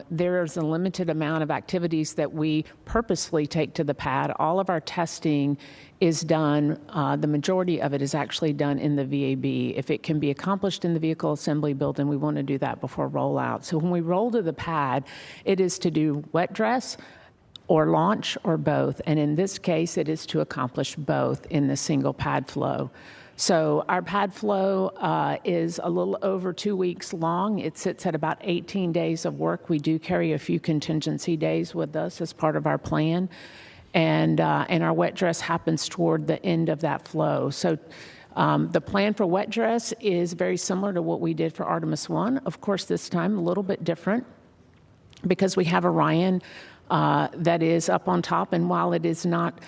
There's a limited amount of activities that we purposefully take to the pad. All of our testing is done, the majority of it is actually done in the VAB. If it can be accomplished in the vehicle assembly building, we want to do that before rollout. So when we roll to the pad, it is to do wet dress or launch or both. And in this case, it is to accomplish both in the single pad flow. So our pad flow is a little over 2 weeks long. It sits at about 18 days of work. We do carry a few contingency days with us as part of our plan. And our wet dress happens toward the end of that flow. So the plan for wet dress is very similar to what we did for Artemis I. Of course, this time a little bit different because we have Orion that is up on top. And while it is not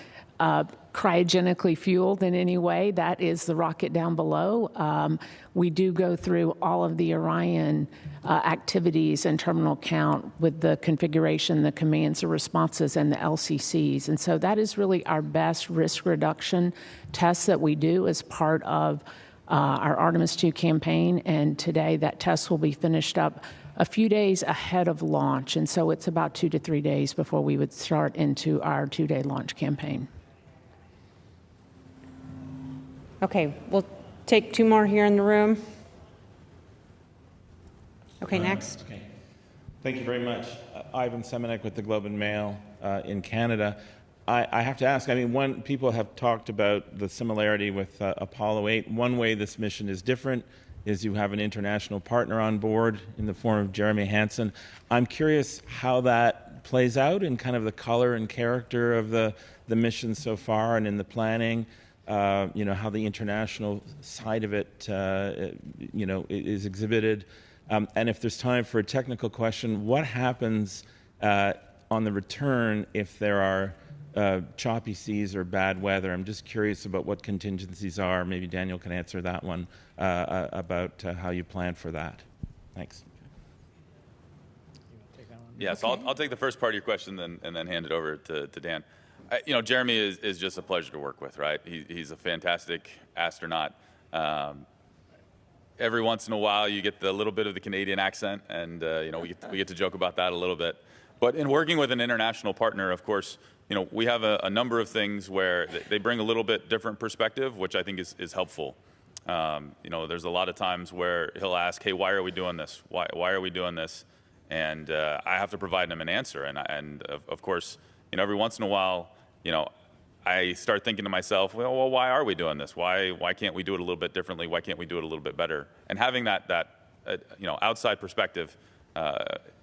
cryogenically fueled in any way. That is the rocket down below. We do go through all of the Orion activities and terminal count with the configuration, the commands, the responses, and the LCCs. And so that is really our best risk reduction test that we do as part of our Artemis II campaign. And today that test will be finished up a few days ahead of launch. And so it's about 2 to 3 days before we would start into our 2-day launch campaign. Okay, we'll take 2 more here in the room. Okay, next. Okay. Thank you very much. Ivan Semenek with the Globe and Mail in Canada. I have to ask, I mean, people have talked about the similarity with Apollo 8. One way this mission is different is you have an international partner on board in the form of Jeremy Hansen. I'm curious how that plays out in kind of the color and character of the mission so far and in the planning. How the international side of it, is exhibited. And if there's time for a technical question, what happens on the return if there are choppy seas or bad weather? I'm just curious about what contingencies are. Maybe Daniel can answer that one about how you plan for that. Thanks. Yeah, so I'll take the first part of your question and then hand it over to Dan. Jeremy is just a pleasure to work with, right? He's a fantastic astronaut. Every once in a while, you get the little bit of the Canadian accent, and we get to joke about that a little bit. But in working with an international partner, of course, we have a number of things where they bring a little bit different perspective, which I think is helpful. There's a lot of times where he'll ask, "Hey, why are we doing this? Why are we doing this?" And I have to provide him an answer. And of course, every once in a while, I start thinking to myself, well, why are we doing this? Why can't we do it a little bit differently? Why can't we do it a little bit better? And having that outside perspective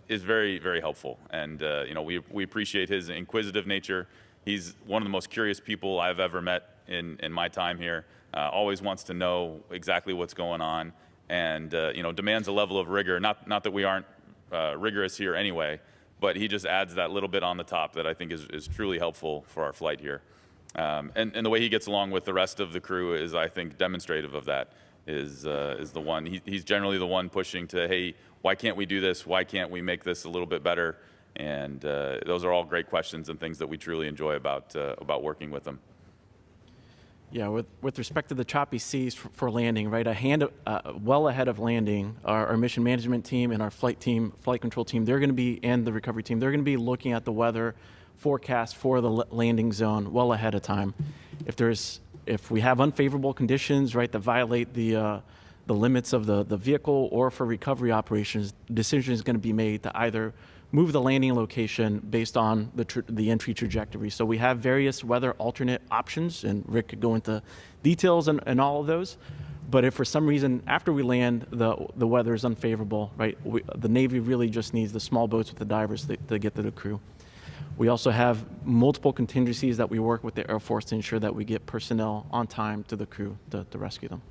is very, very helpful. And we appreciate his inquisitive nature. He's one of the most curious people I've ever met in my time here. Always wants to know exactly what's going on, and demands a level of rigor. Not that we aren't rigorous here anyway, but he just adds that little bit on the top that I think is truly helpful for our flight here. And the way he gets along with the rest of the crew is, I think, demonstrative of that, is the one. He's generally the one pushing to, hey, why can't we do this? Why can't we make this a little bit better? And those are all great questions and things that we truly enjoy about working with them. Yeah, with respect to the choppy seas for landing, right? Well ahead of landing, our mission management team and our flight control team, they're going to be, and the recovery team, they're going to be looking at the weather forecast for the landing zone well ahead of time. If we have unfavorable conditions, right, that violate the limits of the vehicle, or for recovery operations, the decision is going to be made to either move the landing location based on the entry trajectory. So we have various weather alternate options, and Rick could go into details and all of those. But if for some reason after we land the weather is unfavorable, right, the Navy really just needs the small boats with the divers to get to the crew. We also have multiple contingencies that we work with the Air Force to ensure that we get personnel on time to the crew to rescue them.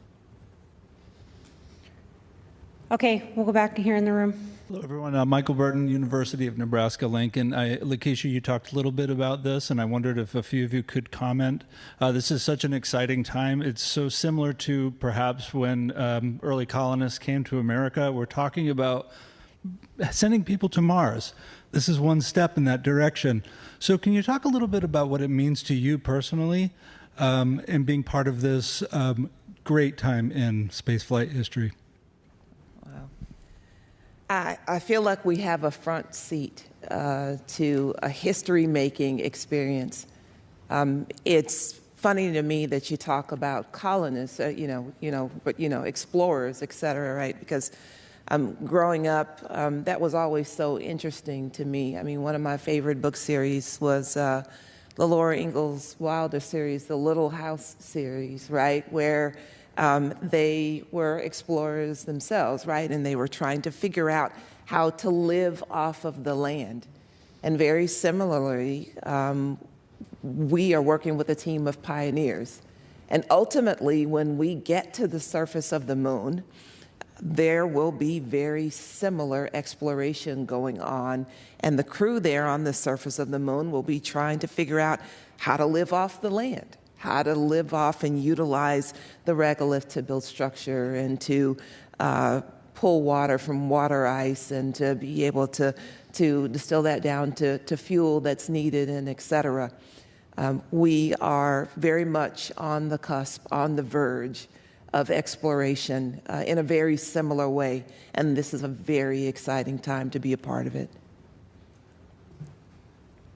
Okay, we'll go back to here in the room. Hello, everyone. Michael Burton, University of Nebraska-Lincoln. Lakeisha, you talked a little bit about this, and I wondered if a few of you could comment. This is such an exciting time. It's so similar to perhaps when early colonists came to America. We're talking about sending people to Mars. This is one step in that direction. So can you talk a little bit about what it means to you personally and being part of this great time in spaceflight history? I feel like we have a front seat to a history-making experience. It's funny to me that you talk about colonists, explorers, et cetera, right? Because growing up, that was always so interesting to me. I mean, one of my favorite book series was the Laura Ingalls Wilder series, the Little House series, right? Where they were explorers themselves, right? And they were trying to figure out how to live off of the land. And very similarly, we are working with a team of pioneers. And ultimately, when we get to the surface of the moon, there will be very similar exploration going on. And the crew there on the surface of the moon will be trying to figure out how to live off the land. how to live off and utilize the regolith to build structure and to pull water from water ice and to be able to distill that down to fuel that's needed and et cetera. We are very much on the cusp, on the verge of exploration in a very similar way, and this is a very exciting time to be a part of it.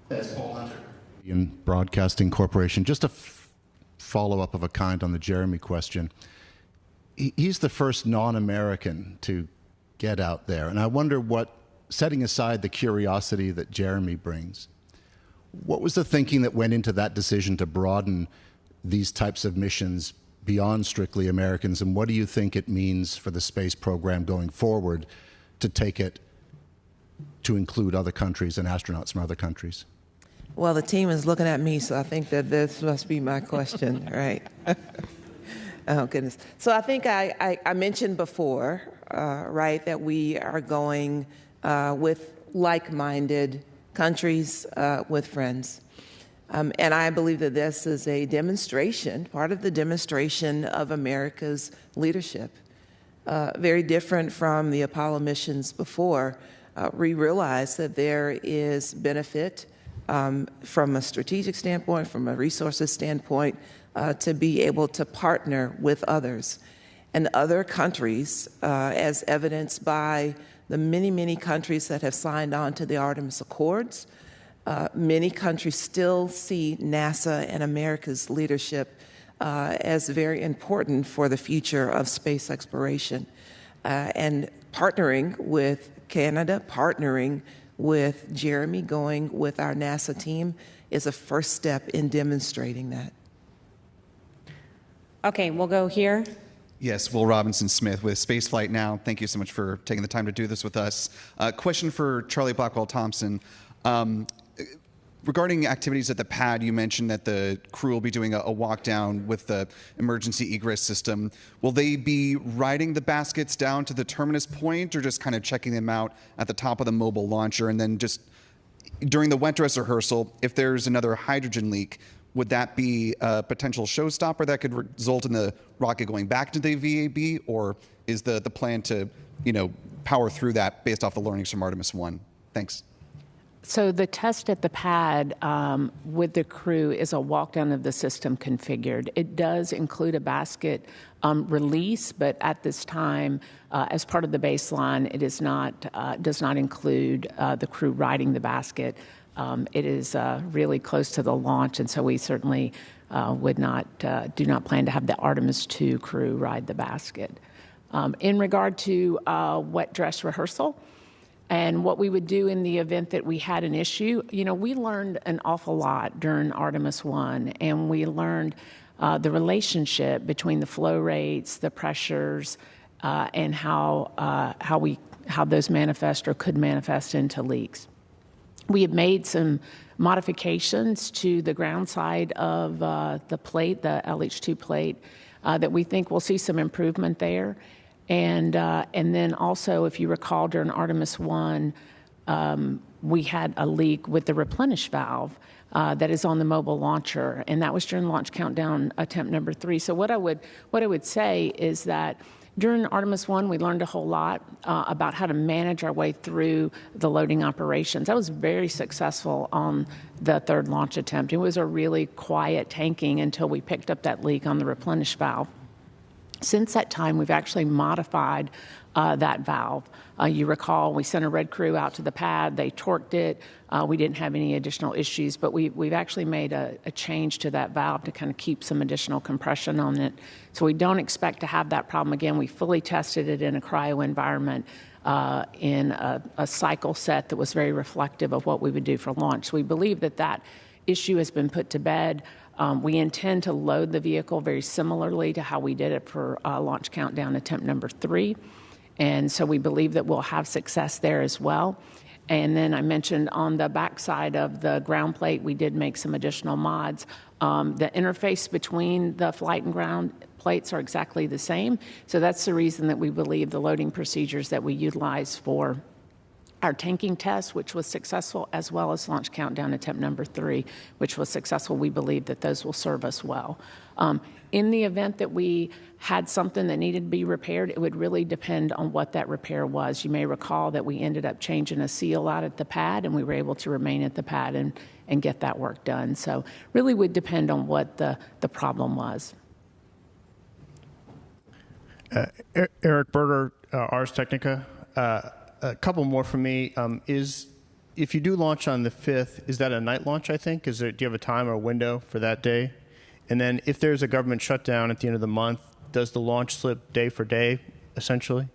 That's Paul Hunter. In Broadcasting Corporation, just a follow-up of a kind on the Jeremy question. He's the first non-American to get out there, and I wonder what, setting aside the curiosity that Jeremy brings, what was the thinking that went into that decision to broaden these types of missions beyond strictly Americans, and what do you think it means for the space program going forward to take it to include other countries and astronauts from other countries? Well, the team is looking at me, so I think that this must be my question, right? Oh, goodness. So I think I mentioned before, right, that we are going with like-minded countries, with friends. And I believe that this is a demonstration, part of the demonstration of America's leadership. Very different from the Apollo missions before. We realize that there is benefit from a strategic standpoint, from a resources standpoint, to be able to partner with others. And other countries, as evidenced by the many, many countries that have signed on to the Artemis Accords, many countries still see NASA and America's leadership as very important for the future of space exploration. And partnering with Canada, partnering with Jeremy, going with our NASA team is a first step in demonstrating that. Okay, we'll go here. Yes, Will Robinson Smith with Spaceflight Now. Thank you so much for taking the time to do this with us. Question for Charlie Blackwell-Thompson. Regarding activities at the pad, you mentioned that the crew will be doing a walk down with the emergency egress system. Will they be riding the baskets down to the terminus point or just kind of checking them out at the top of the mobile launcher? And then just during the wet dress rehearsal, if there's another hydrogen leak, would that be a potential showstopper that could result in the rocket going back to the VAB? Or is the plan to, power through that based off the learnings from Artemis I? Thanks. So the test at the pad with the crew is a walk down of the system configured. It does include a basket release, but at this time, as part of the baseline, it is does not include the crew riding the basket. It is really close to the launch, and so we certainly do not plan to have the Artemis II crew ride the basket. In regard to wet dress rehearsal, and what we would do in the event that we had an issue, we learned an awful lot during Artemis I, and we learned the relationship between the flow rates, the pressures, and how those manifest or could manifest into leaks. We have made some modifications to the ground side of the plate, the LH2 plate, that we think we'll see some improvement there. And then also, if you recall, during Artemis I, we had a leak with the replenish valve that is on the mobile launcher, and that was during launch countdown attempt number 3. So what I would say is that during Artemis I, we learned a whole lot about how to manage our way through the loading operations. That was very successful on the 3rd launch attempt. It was a really quiet tanking until we picked up that leak on the replenish valve. Since that time, we've actually modified that valve. You recall we sent a red crew out to the pad. They torqued it. We didn't have any additional issues, but we've actually made a change to that valve to kind of keep some additional compression on it. So we don't expect to have that problem again. We fully tested it in a cryo environment in a cycle set that was very reflective of what we would do for launch. So we believe that issue has been put to bed. We intend to load the vehicle very similarly to how we did it for launch countdown attempt number 3. And so we believe that we'll have success there as well. And then I mentioned on the backside of the ground plate, we did make some additional mods. The interface between the flight and ground plates are exactly the same. So that's the reason that we believe the loading procedures that we utilize for our tanking test, which was successful, as well as launch countdown attempt number 3, which was successful. We believe that those will serve us well. In the event that we had something that needed to be repaired, it would really depend on what that repair was. You may recall that we ended up changing a seal out at the pad, and we were able to remain at the pad and get that work done. So really would depend on what the problem was. Eric Berger, Ars Technica. A couple more from me. If you do launch on the 5th, is that a night launch, I think? Do you have a time or a window for that day? And then if there's a government shutdown at the end of the month, does the launch slip day for day, essentially?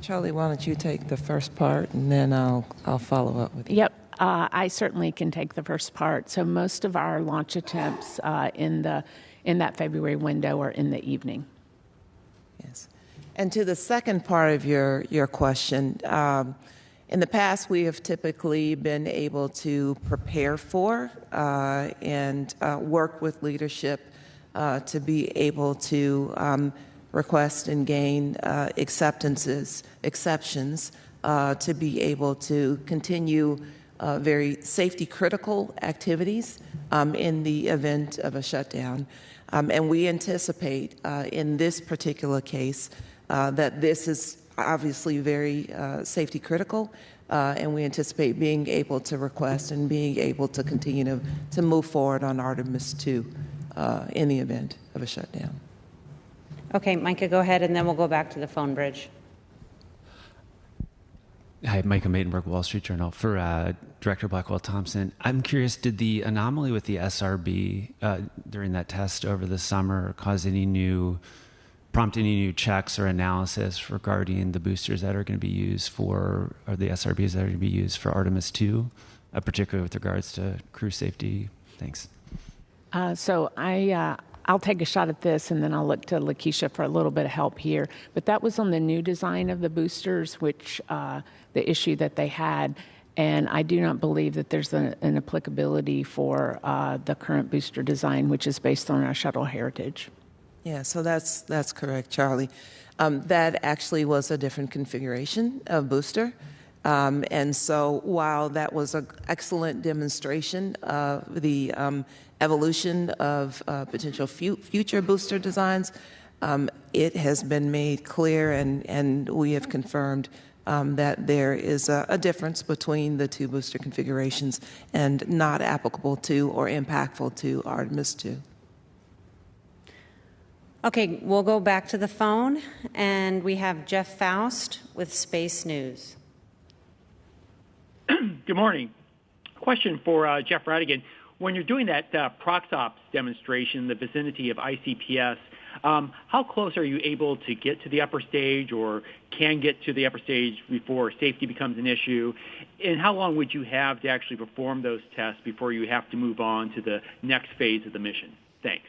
Charlie, why don't you take the first part, and then I'll follow up with you. Yep. I certainly can take the first part. So most of our launch attempts in that February window are in the evening. Yes. And to the second part of your question, in the past we have typically been able to prepare for and work with leadership to be able to request and gain exceptions to be able to continue very safety critical activities in the event of a shutdown. And we anticipate in this particular case that this is obviously very safety critical, and we anticipate being able to request and being able to continue to move forward on Artemis II in the event of a shutdown. Okay, Micah, go ahead, and then we'll go back to the phone bridge. Hi, Micah Maidenberg, Wall Street Journal. For Director Blackwell-Thompson, I'm curious, did the anomaly with the SRB during that test over the summer prompt any new checks or analysis regarding the boosters that are going to be used for, or the SRBs that are going to be used for Artemis II, particularly with regards to crew safety? Thanks. So I'll take a shot at this, and then I'll look to Lakiesha for a little bit of help here. But that was on the new design of the boosters, which the issue that they had. And I do not believe that there's an applicability for the current booster design, which is based on our shuttle heritage. Yeah, so that's correct, Charlie. That actually was a different configuration of booster. And so while that was an excellent demonstration of the evolution of potential future booster designs, it has been made clear, and we have confirmed that there is a difference between the two booster configurations and not applicable to or impactful to Artemis II. Okay, we'll go back to the phone, and we have Jeff Faust with Space News. Good morning. Question for Jeff Radigan. When you're doing that ProxOps demonstration in the vicinity of ICPS, how close are you able to get to the upper stage, or can get to the upper stage before safety becomes an issue? And how long would you have to actually perform those tests before you have to move on to the next phase of the mission? Thanks.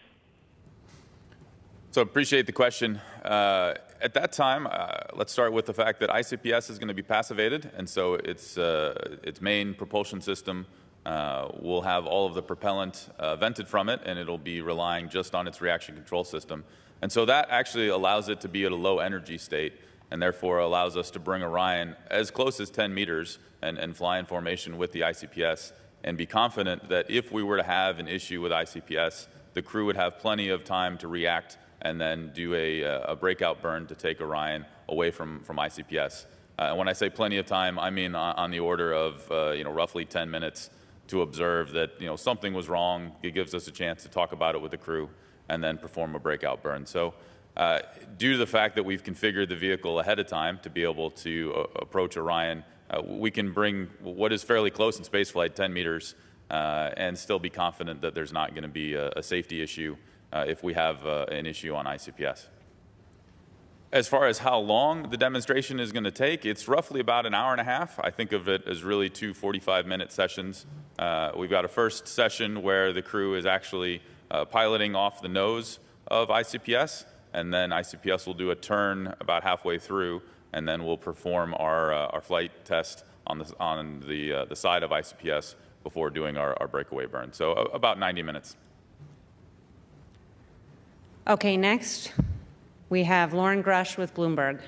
So appreciate the question. At that time, let's start with the fact that ICPS is going to be passivated, and so its main propulsion system will have all of the propellant vented from it, and it'll be relying just on its reaction control system. And so that actually allows it to be at a low energy state, and therefore allows us to bring Orion as close as 10 meters and fly in formation with the ICPS, and be confident that if we were to have an issue with ICPS, the crew would have plenty of time to react and then do a breakout burn to take Orion away from ICPS. And when I say plenty of time, I mean on the order of roughly 10 minutes to observe that something was wrong. It gives us a chance to talk about it with the crew and then perform a breakout burn. So due to the fact that we've configured the vehicle ahead of time to be able to approach Orion, we can bring what is fairly close in spaceflight, 10 meters, and still be confident that there's not going to be a safety issue if we have an issue on ICPS. As far as how long the demonstration is going to take, it's roughly about an hour and a half. I think of it as really 2 45-minute sessions. We've got a first session where the crew is actually piloting off the nose of ICPS, and then ICPS will do a turn about halfway through, and then we'll perform our flight test on the side of ICPS before doing our breakaway burn. So about 90 minutes. Okay, next we have Lauren Grush with Bloomberg.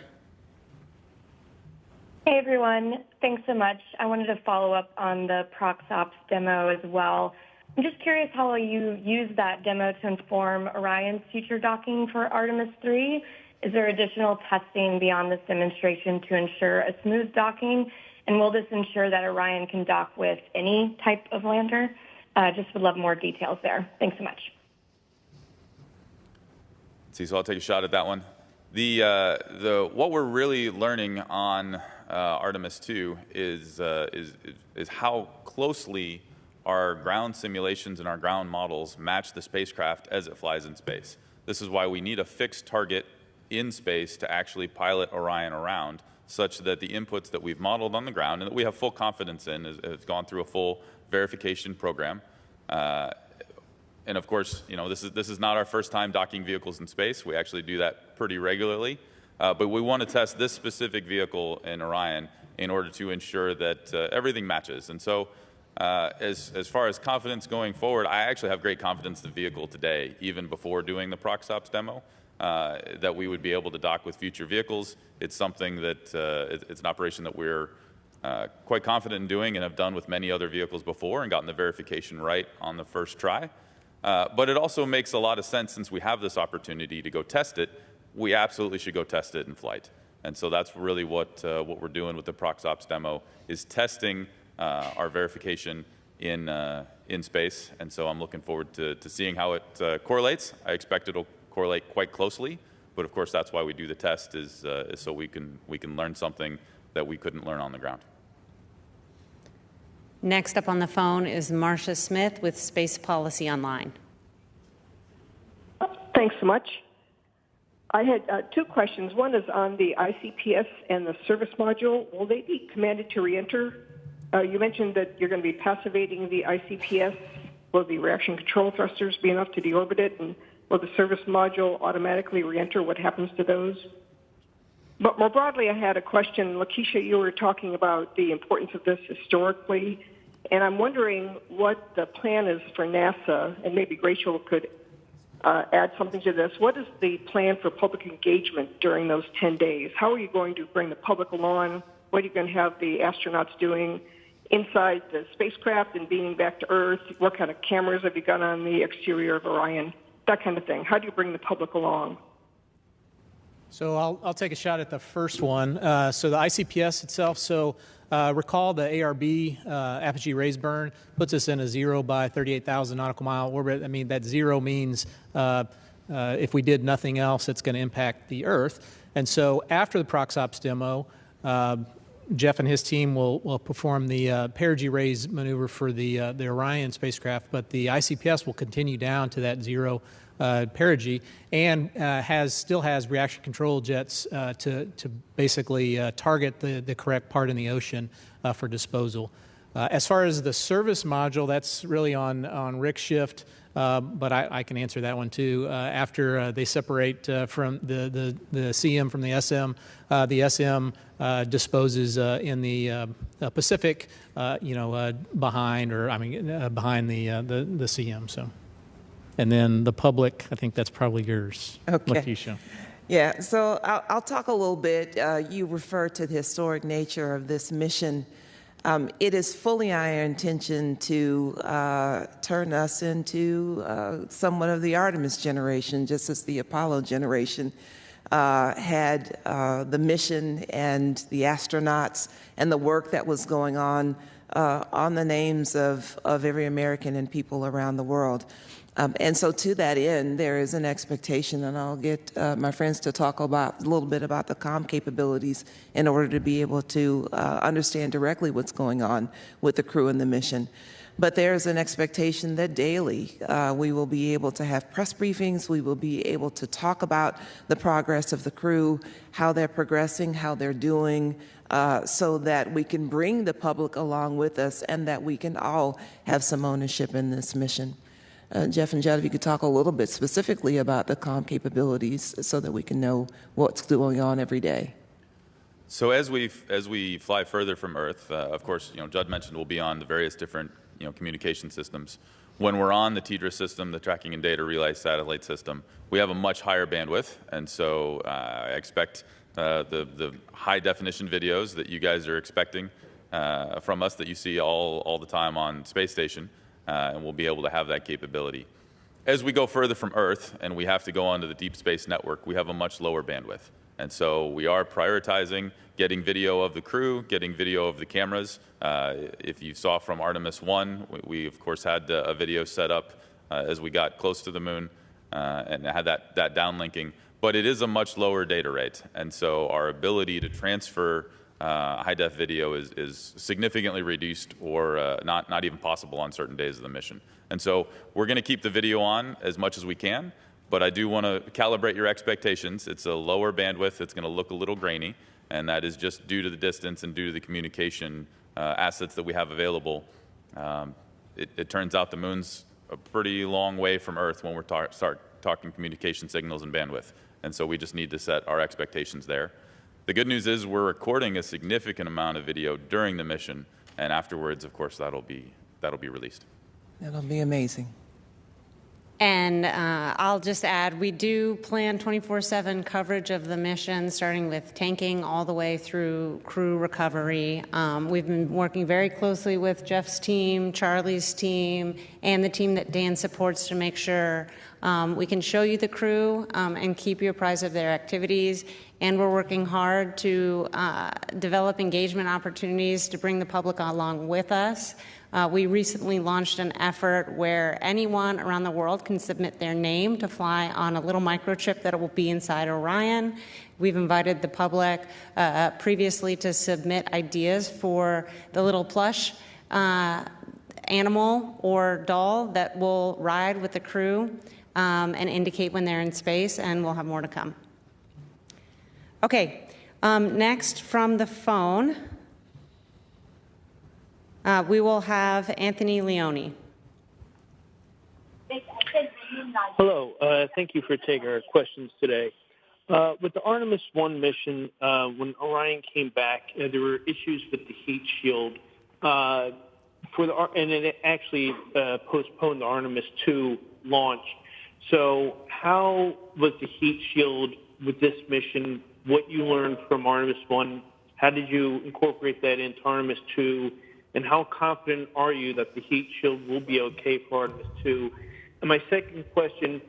Hey, everyone. Thanks so much. I wanted to follow up on the ProxOps demo as well. I'm just curious how you use that demo to inform Orion's future docking for Artemis III. Is there additional testing beyond this demonstration to ensure a smooth docking? And will this ensure that Orion can dock with any type of lander? Just would love more details there. Thanks so much. So I'll take a shot at that one. What we're really learning on Artemis II is how closely our ground simulations and our ground models match the spacecraft as it flies in space. This is why we need a fixed target in space to actually pilot Orion around, such that the inputs that we've modeled on the ground and that we have full confidence in has gone through a full verification program. And of course, this is not our first time docking vehicles in space. We actually do that pretty regularly. But we want to test this specific vehicle in Orion in order to ensure that everything matches. And so as far as confidence going forward, I actually have great confidence in the vehicle today, even before doing the ProxOps demo, that we would be able to dock with future vehicles. It's something that it's an operation that we're quite confident in doing and have done with many other vehicles before and gotten the verification right on the first try. But it also makes a lot of sense, since we have this opportunity to go test it. We absolutely should go test it in flight. And so that's really what we're doing with the ProxOps demo, is testing our verification in space. And so I'm looking forward to seeing how it correlates. I expect it'll correlate quite closely, but of course that's why we do the test, is so we can learn something that we couldn't learn on the ground. Next up on the phone is Marcia Smith with Space Policy Online. Thanks so much. I had two questions. One is on the ICPS and the service module. Will they be commanded to reenter? You mentioned that you're going to be passivating the ICPS. Will the reaction control thrusters be enough to deorbit it? And will the service module automatically reenter? What happens to those? But more broadly, I had a question. Lakiesha, you were talking about the importance of this historically, and I'm wondering what the plan is for NASA, and maybe Rachel could add something to this. What is the plan for public engagement during those 10 days? How are you going to bring the public along? What are you going to have the astronauts doing inside the spacecraft and beaming back to Earth? What kind of cameras have you got on the exterior of Orion? That kind of thing. How do you bring the public along? So I'll take a shot at the first one. So the ICPS itself, recall the ARB, apogee raise burn, puts us in a 0 by 38,000 nautical mile orbit. I mean, that 0 means if we did nothing else, it's going to impact the Earth. And so after the ProxOps demo, Jeff and his team will perform the perigee raise maneuver for the Orion spacecraft, but the ICPS will continue down to that 0 perigee, and still has reaction control jets to basically target the correct part in the ocean for disposal. As far as the service module, that's really on Rick's shift, but I can answer that one too. After they separate from the CM from the SM disposes in the Pacific, behind the CM. So. And then the public, I think that's probably yours, okay. Lakiesha. Yeah, so I'll talk a little bit. You refer to the historic nature of this mission. It is fully our intention to turn us into somewhat of the Artemis generation, just as the Apollo generation had the mission and the astronauts and the work that was going on the names of every American and people around the world. And so to that end, there is an expectation, and I'll get my friends to talk a little bit about the comm capabilities in order to be able to understand directly what's going on with the crew and the mission. But there is an expectation that daily we will be able to have press briefings, we will be able to talk about the progress of the crew, how they're progressing, how they're doing, so that we can bring the public along with us and that we can all have some ownership in this mission. Jeff and Judd, if you could talk a little bit specifically about the comm capabilities so that we can know what's going on every day. So as we fly further from Earth, of course, Judd mentioned we'll be on the various different communication systems. When we're on the TDRS system, the Tracking and Data Relay Satellite System, we have a much higher bandwidth, and so I expect the high-definition videos that you guys are expecting from us that you see all the time on space station, and we'll be able to have that capability. As we go further from Earth and we have to go onto the deep space network, we have a much lower bandwidth. And so we are prioritizing getting video of the crew, getting video of the cameras. If you saw from Artemis I, we of course had a video set up as we got close to the moon and had that downlinking. But it is a much lower data rate. And so our ability to transfer high-def video is significantly reduced or not even possible on certain days of the mission. And so we're going to keep the video on as much as we can, but I do want to calibrate your expectations. It's a lower bandwidth. It's going to look a little grainy, and that is just due to the distance and due to the communication assets that we have available. It turns out the moon's a pretty long way from Earth when we start talking communication signals and bandwidth, and so we just need to set our expectations there. The good news is we're recording a significant amount of video during the mission, and afterwards, of course, that'll be released. That'll be amazing. And I'll just add, we do plan 24/7 coverage of the mission, starting with tanking all the way through crew recovery. We've been working very closely with Jeff's team, Charlie's team, and the team that Dan supports to make sure we can show you the crew and keep you apprised of their activities. And we're working hard to develop engagement opportunities to bring the public along with us. We recently launched an effort where anyone around the world can submit their name to fly on a little microchip that will be inside Orion. We've invited the public previously to submit ideas for the little plush animal or doll that will ride with the crew and indicate when they're in space, and we'll have more to come. Okay, next from the phone, we will have Anthony Leone. Hello, thank you for taking our questions today. With the Artemis I mission, when Orion came back, there were issues with the heat shield, and it actually postponed the Artemis II launch. So how was the heat shield with this mission? What you learned from Artemis I, how did you incorporate that into Artemis II? And how confident are you that the heat shield will be okay for Artemis II? And my second question,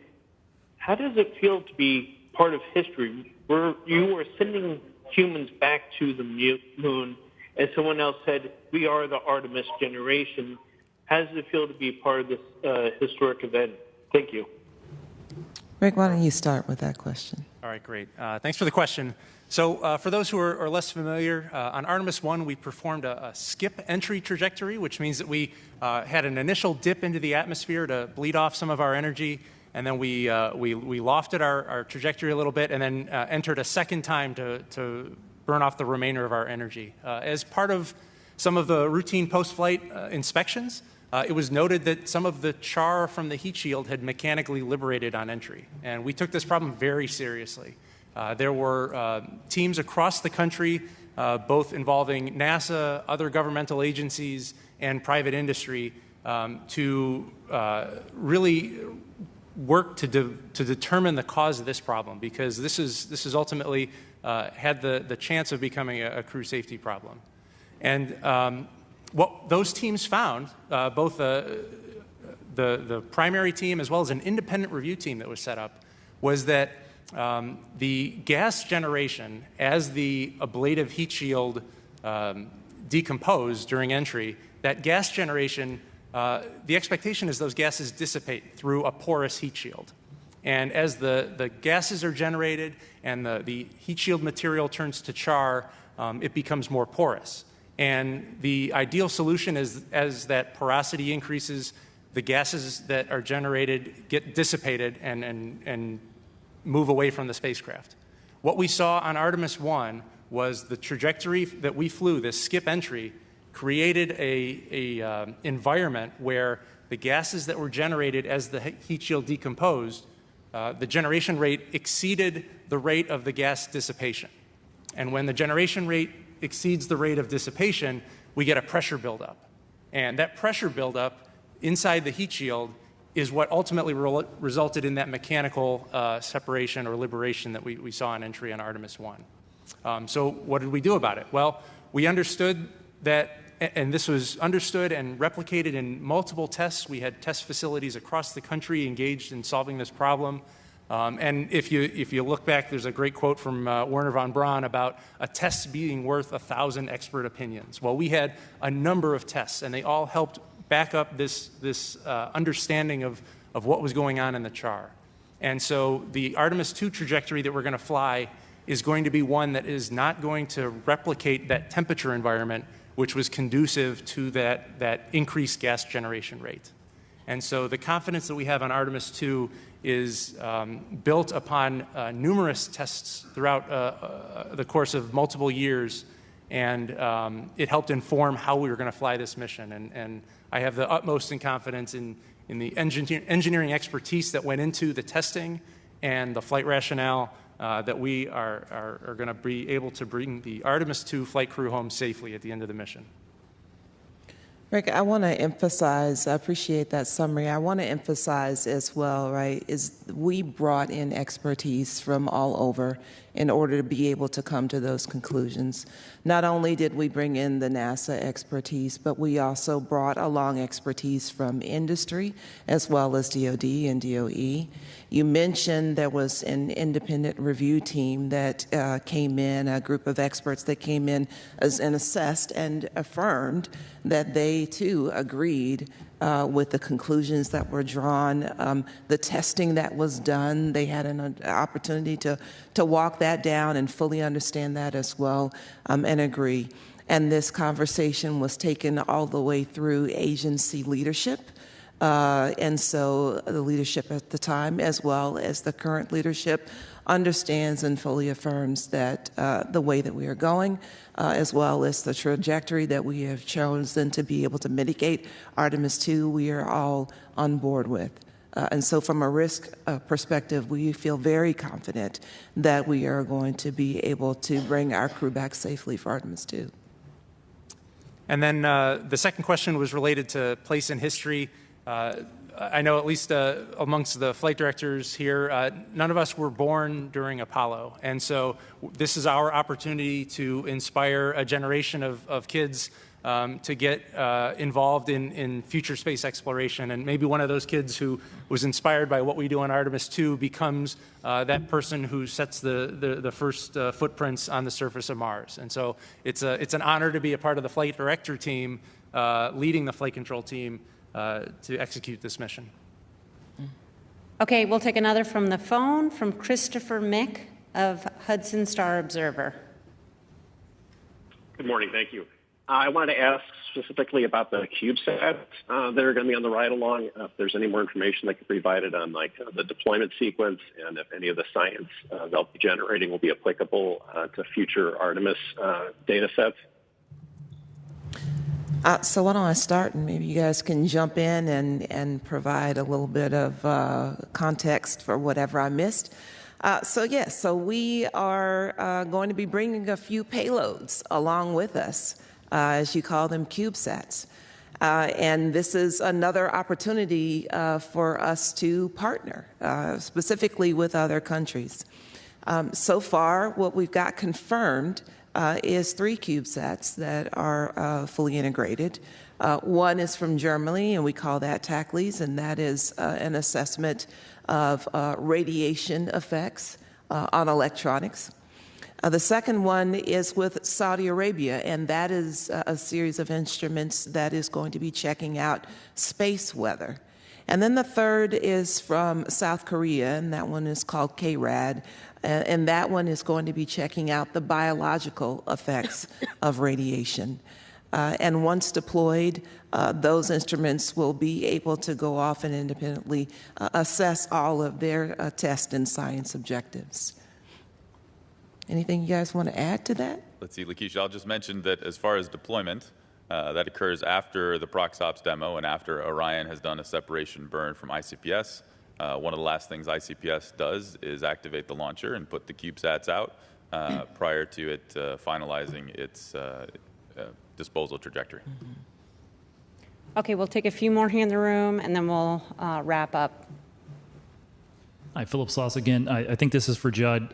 how does it feel to be part of history? You are sending humans back to the moon, as someone else said, we are the Artemis generation. How does it feel to be part of this historic event? Thank you. Rick, why don't you start with that question? All right, great. Thanks for the question. So for those who are less familiar, on Artemis I, we performed a skip entry trajectory, which means that we had an initial dip into the atmosphere to bleed off some of our energy, and then we lofted our trajectory a little bit and then entered a second time to burn off the remainder of our energy. As part of some of the routine post-flight inspections, it was noted that some of the char from the heat shield had mechanically liberated on entry, and we took this problem very seriously. There were teams across the country, both involving NASA, other governmental agencies, and private industry to really work to determine the cause of this problem, because this is ultimately had the chance of becoming a crew safety problem. And what those teams found, both the primary team as well as an independent review team that was set up, was that the gas generation, as the ablative heat shield decomposed during entry, that gas generation, the expectation is those gases dissipate through a porous heat shield. And as the gases are generated and the heat shield material turns to char, it becomes more porous. And the ideal solution is, as that porosity increases, the gases that are generated get dissipated and move away from the spacecraft. What we saw on Artemis I was the trajectory that we flew, this skip entry, created a environment where the gases that were generated as the heat shield decomposed, the generation rate exceeded the rate of the gas dissipation. And when the generation rate exceeds the rate of dissipation, we get a pressure buildup. And that pressure buildup inside the heat shield is what ultimately resulted in that mechanical separation or liberation that we saw on entry on Artemis I. So what did we do about it? Well, we understood that, and this was understood and replicated in multiple tests. We had test facilities across the country engaged in solving this problem. And if you look back, there's a great quote from Wernher von Braun about a test being worth 1,000 expert opinions. Well, we had a number of tests, and they all helped back up this understanding of what was going on in the char. And so the Artemis II trajectory that we're going to fly is going to be one that is not going to replicate that temperature environment, which was conducive to that increased gas generation rate. And so the confidence that we have on Artemis II is built upon numerous tests throughout the course of multiple years, and it helped inform how we were going to fly this mission. And I have the utmost confidence in the engineering expertise that went into the testing and the flight rationale that we are going to be able to bring the Artemis II flight crew home safely at the end of the mission. Rick, I want to emphasize, I appreciate that summary. I want to emphasize as well, right, is we brought in expertise from all over in order to be able to come to those conclusions. Not only did we bring in the NASA expertise, but we also brought along expertise from industry as well as DoD and DOE. You mentioned there was an independent review team that came in, a group of experts that came in and assessed and affirmed that they too agreed with the conclusions that were drawn, the testing that was done. They had an opportunity to walk that down and fully understand that as well, and agree. And this conversation was taken all the way through agency leadership. And so the leadership at the time, as well as the current leadership, understands and fully affirms that the way that we are going, as well as the trajectory that we have chosen to be able to mitigate Artemis II, we are all on board with. And so from a risk perspective, we feel very confident that we are going to be able to bring our crew back safely for Artemis II. And then the second question was related to place in history. I know at least amongst the flight directors here, none of us were born during Apollo. And so this is our opportunity to inspire a generation of kids to get involved in future space exploration. And maybe one of those kids who was inspired by what we do on Artemis II becomes that person who sets the first footprints on the surface of Mars. And so it's an honor to be a part of the flight director team, leading the flight control team to execute this mission. Okay, we'll take another from the phone from Christopher Mick of Hudson Star Observer. Good morning, thank you. I wanted to ask specifically about the CubeSats that are going to be on the ride-along. If there's any more information that can be provided on the deployment sequence, and if any of the science they'll be generating will be applicable to future Artemis data sets. So why don't I start, and maybe you guys can jump in and provide a little bit of context for whatever I missed. So we are going to be bringing a few payloads along with us, as you call them, CubeSats. And this is another opportunity for us to partner, specifically with other countries. So far, what we've got confirmed is 3 CubeSats that are fully integrated. One is from Germany, and we call that TACLES, and that is an assessment of radiation effects on electronics. The second one is with Saudi Arabia, and that is a series of instruments that is going to be checking out space weather. And then the third is from South Korea, and that one is called KRAD, and that one is going to be checking out the biological effects of radiation. And once deployed, those instruments will be able to go off and independently assess all of their test and science objectives. Anything you guys want to add to that? Let's see, Lakiesha, I'll just mention that as far as deployment, that occurs after the ProxOps demo and after Orion has done a separation burn from ICPS. One of the last things ICPS does is activate the launcher and put the CubeSats out prior to it finalizing its disposal trajectory. Okay, we'll take a few more here in the room, and then we'll wrap up. Hi, Philip Sloss again. I think this is for Judd.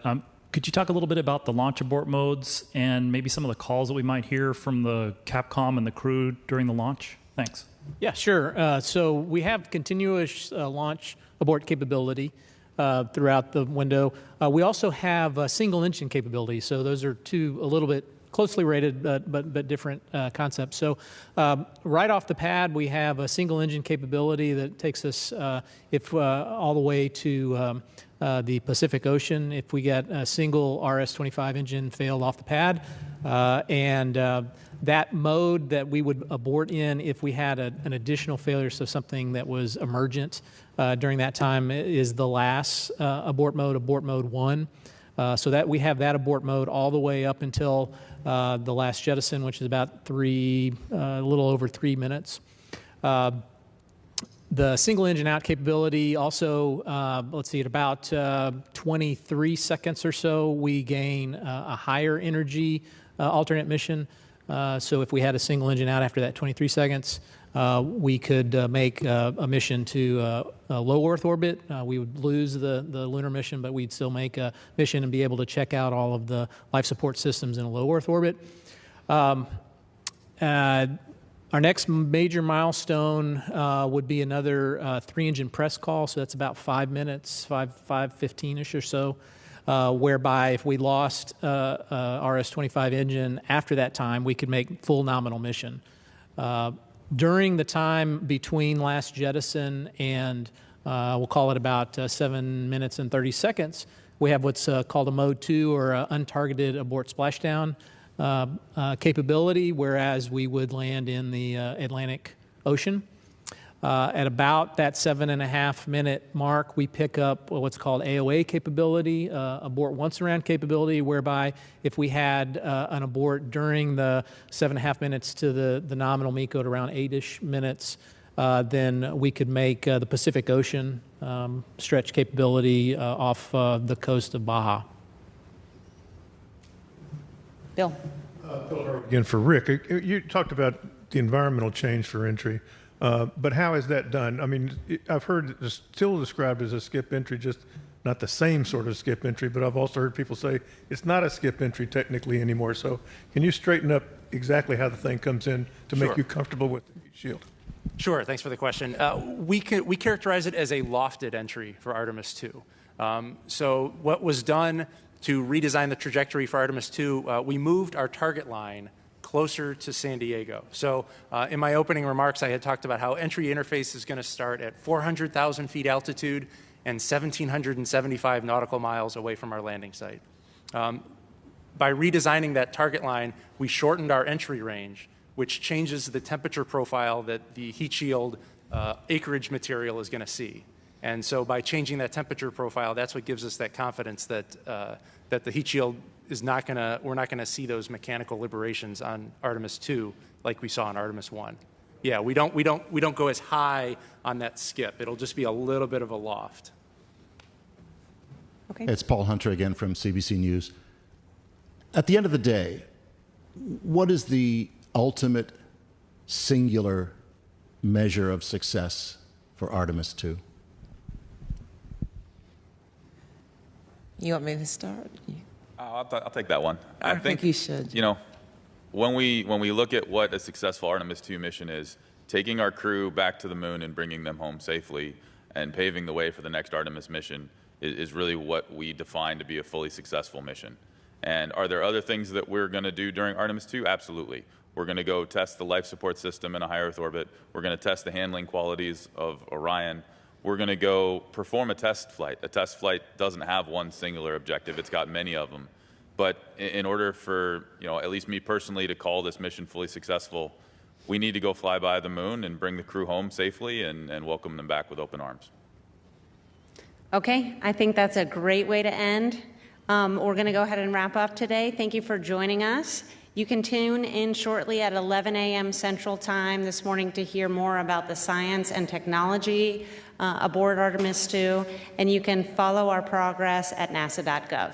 Could you talk a little bit about the launch abort modes and maybe some of the calls that we might hear from the Capcom and the crew during the launch? Thanks. Yeah, sure. So we have continuous launch abort capability throughout the window. We also have single engine capability. So those are two a little bit closely rated but different concepts. So right off the pad, we have a single engine capability that takes us all the way to the Pacific Ocean if we get a single RS-25 engine failed off the pad. That mode that we would abort in if we had an additional failure, so something that was emergent during that time, is the last abort mode 1. So that we have that abort mode all the way up until the last jettison, which is about a little over 3 minutes. The single engine out capability also, let's see, at about 23 seconds or so, we gain a higher energy alternate mission. So if we had a single engine out after that 23 seconds, we could make a mission to low Earth orbit. We would lose the lunar mission, but we'd still make a mission and be able to check out all of the life support systems in a low Earth orbit. Our next major milestone would be another 3-engine press call, so that's about 5 minutes, 5:15-ish or so, whereby if we lost RS-25 engine after that time, we could make full nominal mission. During the time between last jettison and we'll call it about 7 minutes and 30 seconds, we have what's called a Mode 2 or untargeted abort splashdown capability, whereas we would land in the Atlantic Ocean. At about that 7.5-minute mark, we pick up what's called AOA capability, abort once around capability, whereby if we had an abort during the 7.5 minutes to the nominal MECO at around 8-ish minutes, then we could make the Pacific Ocean stretch capability off the coast of Baja. Bill. Bill again for Rick. You talked about the environmental change for entry, but how is that done? I mean, I've heard it's still described as a skip entry, just not the same sort of skip entry, but I've also heard people say it's not a skip entry technically anymore. So can you straighten up exactly how the thing comes in to make you comfortable with the heat shield? Sure, thanks for the question. We characterize it as a lofted entry for Artemis II. So what was done to redesign the trajectory for Artemis II, we moved our target line closer to San Diego. So in my opening remarks, I had talked about how entry interface is going to start at 400,000 feet altitude and 1,775 nautical miles away from our landing site. By redesigning that target line, we shortened our entry range, which changes the temperature profile that the heat shield acreage material is going to see. And so by changing that temperature profile, that's what gives us that confidence that that the heat shield is not going to, we're not going to see those mechanical liberations on Artemis II like we saw on Artemis I. Yeah, we don't go as high on that skip. It'll just be a little bit of a loft. Okay. It's Paul Hunter again from CBC News. At the end of the day, what is the ultimate singular measure of success for Artemis II? You want me to start? I'll take that one. I think you should. You know, when we look at what a successful Artemis II mission is, taking our crew back to the moon and bringing them home safely and paving the way for the next Artemis mission is really what we define to be a fully successful mission. And are there other things that we're going to do during Artemis II? Absolutely. We're going to go test the life support system in a high Earth orbit. We're going to test the handling qualities of Orion. We're going to go perform a test flight. A test flight doesn't have one singular objective. It's got many of them. But in order for, at least me personally, to call this mission fully successful, we need to go fly by the moon and bring the crew home safely and welcome them back with open arms. Okay, I think that's a great way to end. We're going to go ahead and wrap up today. Thank you for joining us. You can tune in shortly at 11 a.m. Central Time this morning to hear more about the science and technology aboard Artemis II, and you can follow our progress at nasa.gov.